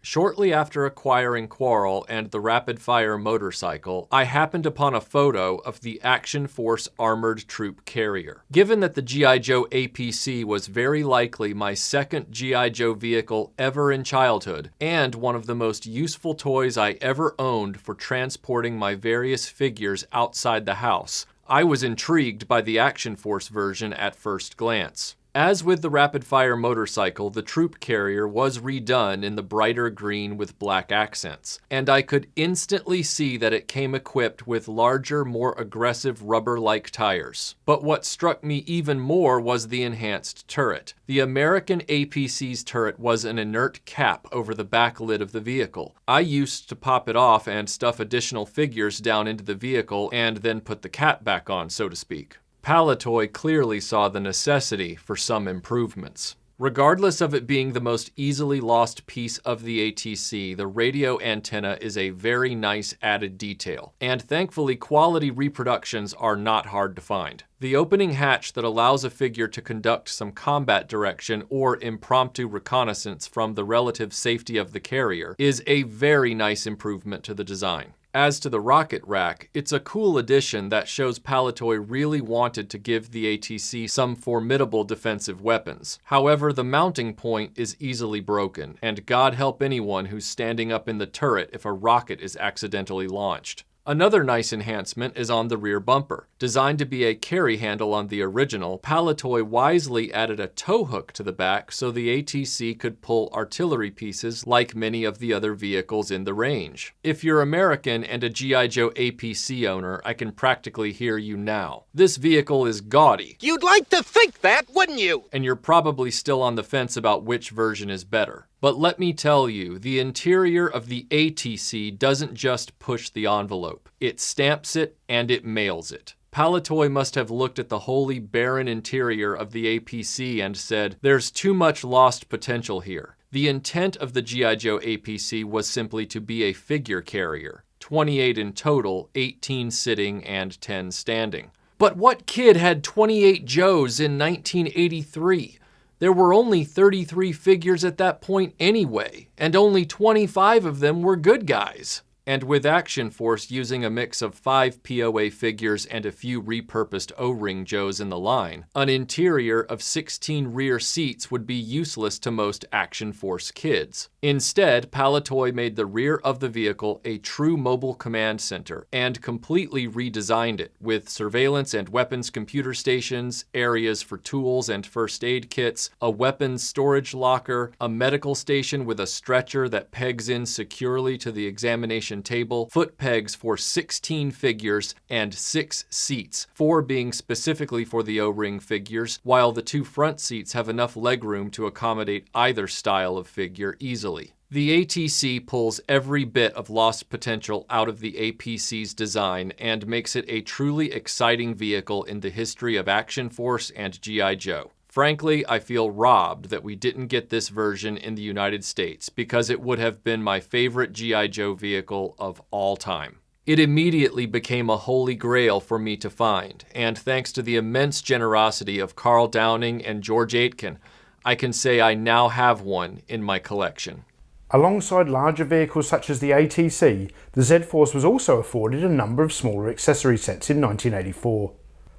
Shortly after acquiring Quarrel and the Rapid Fire motorcycle, I happened upon a photo of the Action Force Armored Troop Carrier. Given that the G.I. Joe APC was very likely my second G.I. Joe vehicle ever in childhood, and one of the most useful toys I ever owned for transporting my various figures outside the house, I was intrigued by the Action Force version at first glance. As with the Rapid Fire motorcycle, the troop carrier was redone in the brighter green with black accents, and I could instantly see that it came equipped with larger, more aggressive rubber-like tires. But what struck me even more was the enhanced turret. The American APC's turret was an inert cap over the back lid of the vehicle. I used to pop it off and stuff additional figures down into the vehicle and then put the cap back on, so to speak. Palitoy clearly saw the necessity for some improvements. Regardless of it being the most easily lost piece of the ATC, the radio antenna is a very nice added detail, and thankfully quality reproductions are not hard to find. The opening hatch that allows a figure to conduct some combat direction or impromptu reconnaissance from the relative safety of the carrier is a very nice improvement to the design. As to the rocket rack, it's a cool addition that shows Palitoy really wanted to give the ATC some formidable defensive weapons. However, the mounting point is easily broken, and God help anyone who's standing up in the turret if a rocket is accidentally launched. Another nice enhancement is on the rear bumper. Designed to be a carry handle on the original, Palitoy wisely added a tow hook to the back so the ATC could pull artillery pieces like many of the other vehicles in the range. If you're American and a G.I. Joe APC owner, I can practically hear you now. This vehicle is gaudy. You'd like to think that, wouldn't you? And you're probably still on the fence about which version is better. But let me tell you, the interior of the ATC doesn't just push the envelope. It stamps it and it mails it. Palitoy must have looked at the wholly barren interior of the APC and said, "There's too much lost potential here." The intent of the G.I. Joe APC was simply to be a figure carrier. 28 in total, 18 sitting and 10 standing. But what kid had 28 Joes in 1983? There were only 33 figures at that point anyway, and only 25 of them were good guys. And with Action Force using a mix of 5 POA figures and a few repurposed O-ring Joes in the line, an interior of 16 rear seats would be useless to most Action Force kids. Instead, Palitoy made the rear of the vehicle a true mobile command center and completely redesigned it with surveillance and weapons computer stations, areas for tools and first aid kits, a weapons storage locker, a medical station with a stretcher that pegs in securely to the examination table, foot pegs for 16 figures, and 6 seats, 4 being specifically for the O-ring figures, while the 2 front seats have enough legroom to accommodate either style of figure easily. The ATC pulls every bit of lost potential out of the APC's design and makes it a truly exciting vehicle in the history of Action Force and G.I. Joe. Frankly, I feel robbed that we didn't get this version in the United States because it would have been my favorite G.I. Joe vehicle of all time. It immediately became a holy grail for me to find, and thanks to the immense generosity of Carl Downing and George Aitken, I can say I now have one in my collection. Alongside larger vehicles such as the ATC, the Z-Force was also afforded a number of smaller accessory sets in 1984.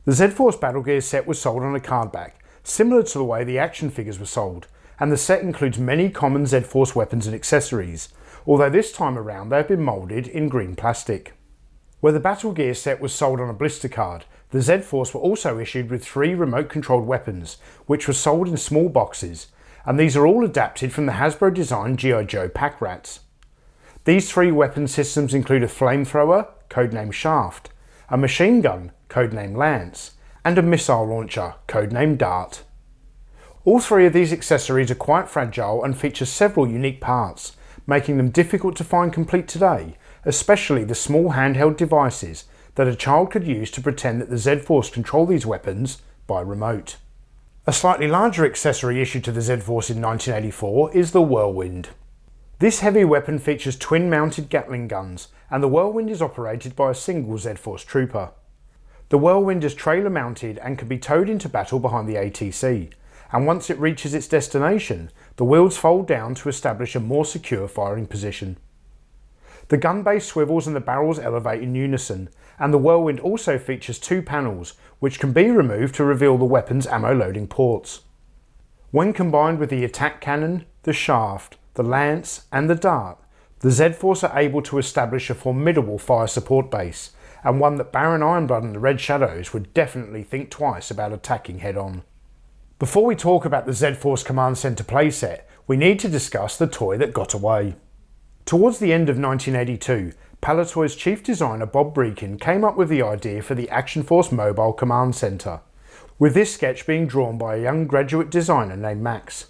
The Z-Force Battle Gear set was sold on a card back, similar to the way the action figures were sold, and the set includes many common Z-Force weapons and accessories, although this time around they have been moulded in green plastic. Where the Battle Gear set was sold on a blister card, The Z-Force were also issued with 3 remote-controlled weapons, which were sold in small boxes, and these are all adapted from the Hasbro-designed G.I. Joe pack rats. These 3 weapon systems include a flamethrower, codenamed Shaft, a machine gun, codenamed Lance, and a missile launcher, codenamed Dart. All 3 of these accessories are quite fragile and feature several unique parts, making them difficult to find complete today, especially the small handheld devices that a child could use to pretend that the Z-Force control these weapons by remote. A slightly larger accessory issued to the Z-Force in 1984 is the Whirlwind. This heavy weapon features twin-mounted Gatling guns, and the Whirlwind is operated by a single Z-Force trooper. The Whirlwind is trailer-mounted and can be towed into battle behind the ATC, and once it reaches its destination, the wheels fold down to establish a more secure firing position. The gun base swivels and the barrels elevate in unison, and the Whirlwind also features 2 panels, which can be removed to reveal the weapon's ammo loading ports. When combined with the attack cannon, the Shaft, the Lance and the Dart, the Z-Force are able to establish a formidable fire support base, and one that Baron Ironblood and the Red Shadows would definitely think twice about attacking head-on. Before we talk about the Z-Force Command Center playset, we need to discuss the toy that got away. Towards the end of 1982, Palitoy's chief designer Bob Breakin came up with the idea for the Action Force Mobile Command Center, with this sketch being drawn by a young graduate designer named Max.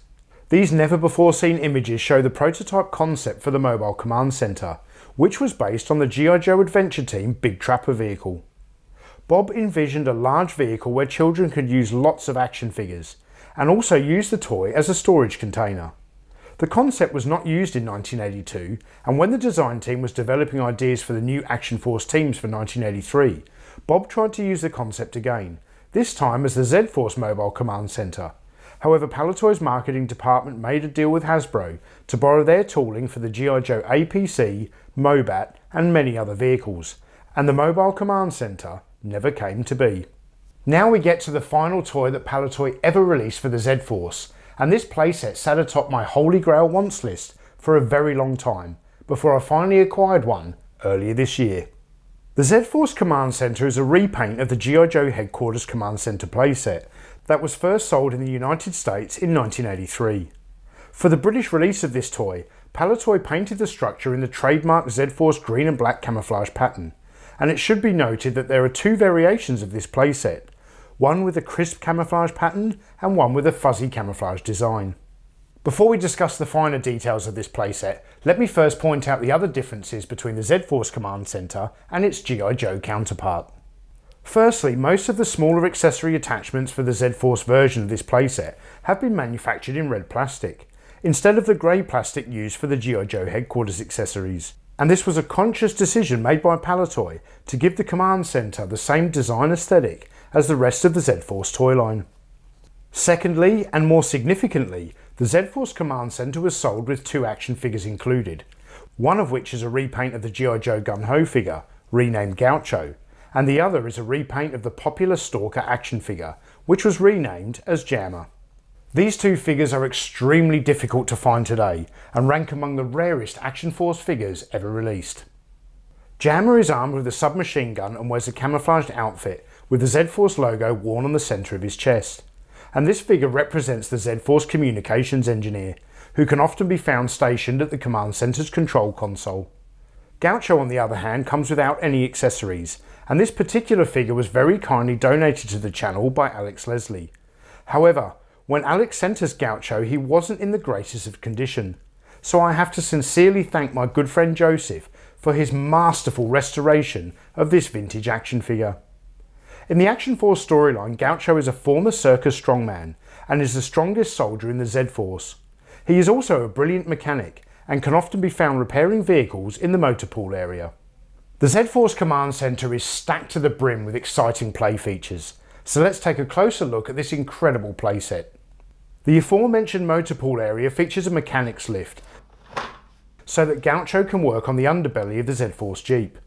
These never-before-seen images show the prototype concept for the Mobile Command Center, which was based on the G.I. Joe Adventure Team Big Trapper vehicle. Bob envisioned a large vehicle where children could use lots of action figures, and also use the toy as a storage container. The concept was not used in 1982, and when the design team was developing ideas for the new Action Force teams for 1983, Bob tried to use the concept again, this time as the Z-Force Mobile Command Center. However, Palitoy's marketing department made a deal with Hasbro to borrow their tooling for the G.I. Joe APC, Mobat and many other vehicles, and the Mobile Command Center never came to be. Now we get to the final toy that Palitoy ever released for the Z-Force, and this playset sat atop my Holy Grail wants list for a very long time, before I finally acquired one earlier this year. The Z-Force Command Center is a repaint of the G.I. Joe Headquarters Command Center playset that was first sold in the United States in 1983. For the British release of this toy, Palitoy painted the structure in the trademark Z-Force green and black camouflage pattern, and it should be noted that there are 2 variations of this playset, one with a crisp camouflage pattern and one with a fuzzy camouflage design. Before we discuss the finer details of this playset, let me first point out the other differences between the Z-Force Command Center and its G.I. Joe counterpart. Firstly, most of the smaller accessory attachments for the Z-Force version of this playset have been manufactured in red plastic, instead of the grey plastic used for the G.I. Joe Headquarters accessories. And this was a conscious decision made by Palitoy to give the Command Center the same design aesthetic as the rest of the Z-Force toy line. Secondly, and more significantly, the Z-Force Command Center was sold with 2 action figures included, one of which is a repaint of the G.I. Joe Gung-Ho figure, renamed Gaucho, and the other is a repaint of the popular Stalker action figure, which was renamed as Jammer. These 2 figures are extremely difficult to find today and rank among the rarest Action Force figures ever released. Jammer is armed with a submachine gun and wears a camouflaged outfit with the Z-Force logo worn on the centre of his chest. And this figure represents the Z-Force communications engineer, who can often be found stationed at the Command Center's control console. Gaucho, on the other hand, comes without any accessories, and this particular figure was very kindly donated to the channel by Alex Leslie. However, when Alex sent us Gaucho, he wasn't in the greatest of condition, so I have to sincerely thank my good friend Joseph for his masterful restoration of this vintage action figure. In the Action Force storyline, Gaucho is a former circus strongman and is the strongest soldier in the Z-Force. He is also a brilliant mechanic and can often be found repairing vehicles in the motor pool area. The Z-Force Command Center is stacked to the brim with exciting play features, so let's take a closer look at this incredible playset. The aforementioned motor pool area features a mechanics lift, so that Gaucho can work on the underbelly of the Z-Force Jeep.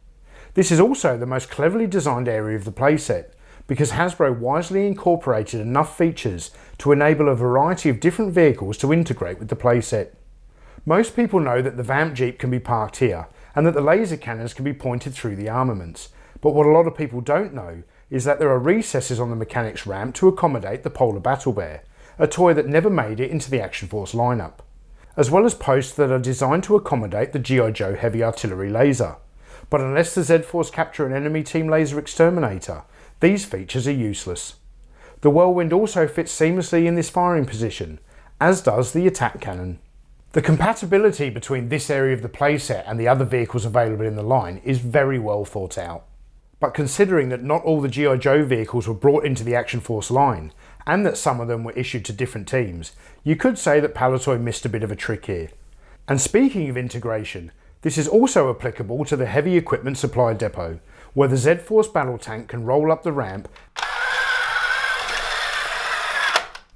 This is also the most cleverly designed area of the playset, because Hasbro wisely incorporated enough features to enable a variety of different vehicles to integrate with the playset. Most people know that the Vamp Jeep can be parked here, and that the laser cannons can be pointed through the armaments, but what a lot of people don't know is that there are recesses on the mechanics ramp to accommodate the Polar Battle Bear, a toy that never made it into the Action Force lineup, as well as posts that are designed to accommodate the G.I. Joe Heavy Artillery Laser. But unless the Z-Force capture an enemy team laser exterminator, these features are useless. The Whirlwind also fits seamlessly in this firing position, as does the attack cannon. The compatibility between this area of the playset and the other vehicles available in the line is very well thought out. But considering that not all the G.I. Joe vehicles were brought into the Action Force line, and that some of them were issued to different teams, you could say that Palitoy missed a bit of a trick here. And speaking of integration, this is also applicable to the Heavy Equipment Supply Depot, where the Z-Force battle tank can roll up the ramp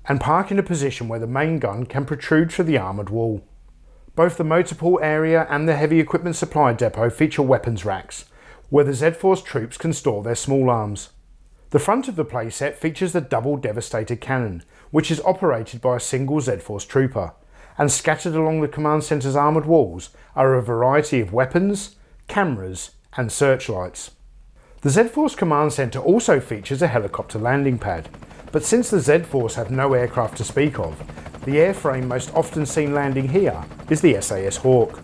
and park in a position where the main gun can protrude through the armoured wall. Both the motor pool area and the Heavy Equipment Supply Depot feature weapons racks, where the Z-Force troops can store their small arms. The front of the playset features the double Devastator cannon, which is operated by a single Z-Force trooper, and scattered along the command centre's armoured walls are a variety of weapons, cameras and searchlights. The Z-Force command centre also features a helicopter landing pad, but since the Z-Force have no aircraft to speak of, the airframe most often seen landing here is the SAS Hawk.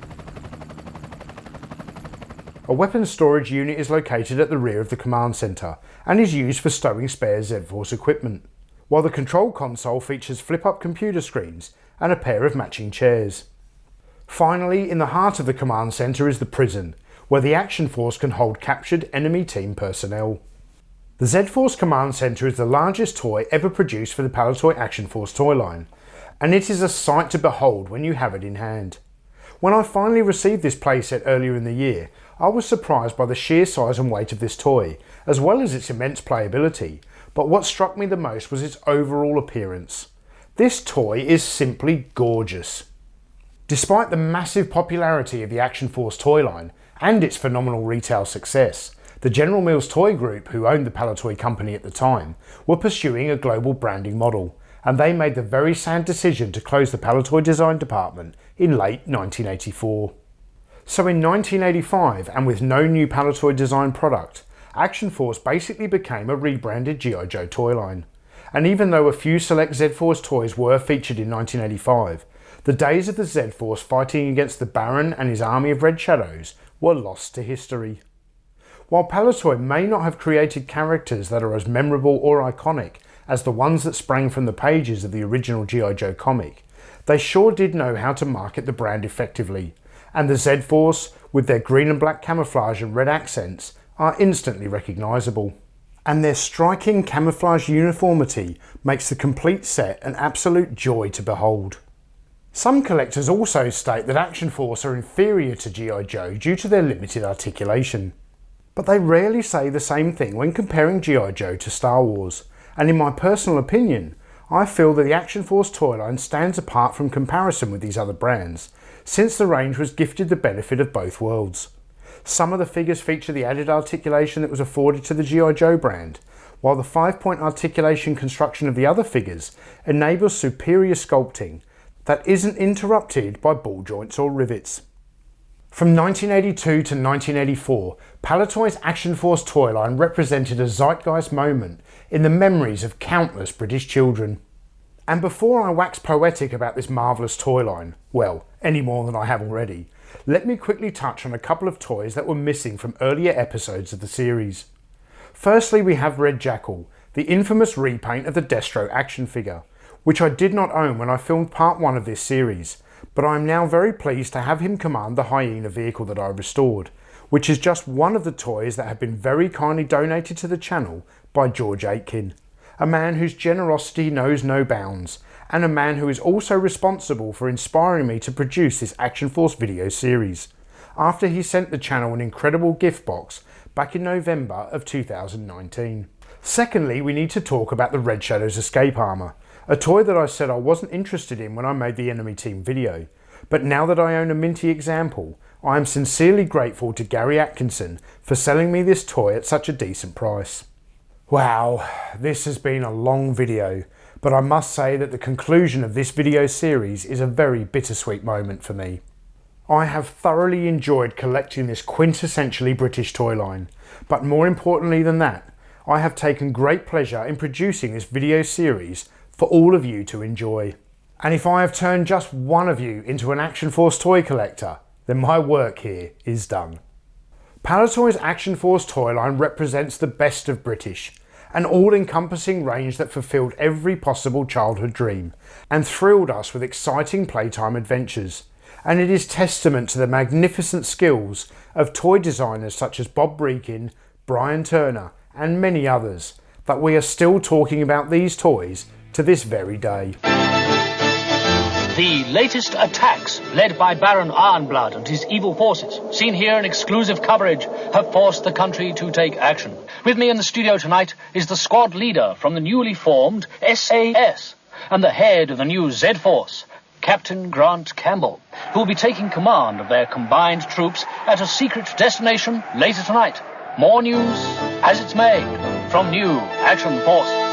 A weapons storage unit is located at the rear of the command centre and is used for stowing spare Z-Force equipment, while the control console features flip-up computer screens and a pair of matching chairs. Finally, in the heart of the command centre is the prison, where the Action Force can hold captured enemy team personnel. The Z-Force Command Centre is the largest toy ever produced for the Palitoy Action Force toy line, and it is a sight to behold when you have it in hand. When I finally received this playset earlier in the year, I was surprised by the sheer size and weight of this toy, as well as its immense playability, but what struck me the most was its overall appearance. This toy is simply gorgeous. Despite the massive popularity of the Action Force toy line and its phenomenal retail success, the General Mills Toy Group, who owned the Palitoy company at the time, were pursuing a global branding model, and they made the very sad decision to close the Palitoy design department in late 1984. So in 1985, and with no new Palitoy design product, Action Force basically became a rebranded G.I. Joe toy line. And even though a few select Z-Force toys were featured in 1985, the days of the Z-Force fighting against the Baron and his army of Red Shadows were lost to history. While Palitoy may not have created characters that are as memorable or iconic as the ones that sprang from the pages of the original G.I. Joe comic, they sure did know how to market the brand effectively, and the Z-Force, with their green and black camouflage and red accents, are instantly recognisable. And their striking camouflage uniformity makes the complete set an absolute joy to behold. Some collectors also state that Action Force are inferior to G.I. Joe due to their limited articulation. But they rarely say the same thing when comparing G.I. Joe to Star Wars, and in my personal opinion, I feel that the Action Force toy line stands apart from comparison with these other brands, since the range was gifted the benefit of both worlds. Some of the figures feature the added articulation that was afforded to the G.I. Joe brand, while the 5-point articulation construction of the other figures enables superior sculpting that isn't interrupted by ball joints or rivets. From 1982 to 1984, Palitoy's Action Force toy line represented a zeitgeist moment in the memories of countless British children. And before I wax poetic about this marvellous toy line, well, any more than I have already, let me quickly touch on a couple of toys that were missing from earlier episodes of the series. Firstly, we have Red Jackal, the infamous repaint of the Destro action figure, which I did not own when I filmed part 1 of this series, but I am now very pleased to have him command the Hyena vehicle that I restored, which is just one of the toys that have been very kindly donated to the channel by George Aitken, a man whose generosity knows no bounds, and a man who is also responsible for inspiring me to produce this Action Force video series, after he sent the channel an incredible gift box back in November of 2019. Secondly, we need to talk about the Red Shadows escape armour, a toy that I said I wasn't interested in when I made the enemy team video, but now that I own a minty example, I am sincerely grateful to Gary Atkinson for selling me this toy at such a decent price. Wow, this has been a long video, but I must say that the conclusion of this video series is a very bittersweet moment for me. I have thoroughly enjoyed collecting this quintessentially British toy line, but more importantly than that, I have taken great pleasure in producing this video series for all of you to enjoy. And if I have turned just one of you into an Action Force toy collector, then my work here is done. Palitoy's Action Force toy line represents the best of British, an all-encompassing range that fulfilled every possible childhood dream and thrilled us with exciting playtime adventures. And it is testament to the magnificent skills of toy designers such as Bob Breakin, Brian Turner and many others that we are still talking about these toys to this very day. The latest attacks, led by Baron Ironblood and his evil forces, seen here in exclusive coverage, have forced the country to take action. With me in the studio tonight is the squad leader from the newly formed SAS and the head of the new Z-Force, Captain Grant Campbell, who will be taking command of their combined troops at a secret destination later tonight. More news as it's made from new Action Force.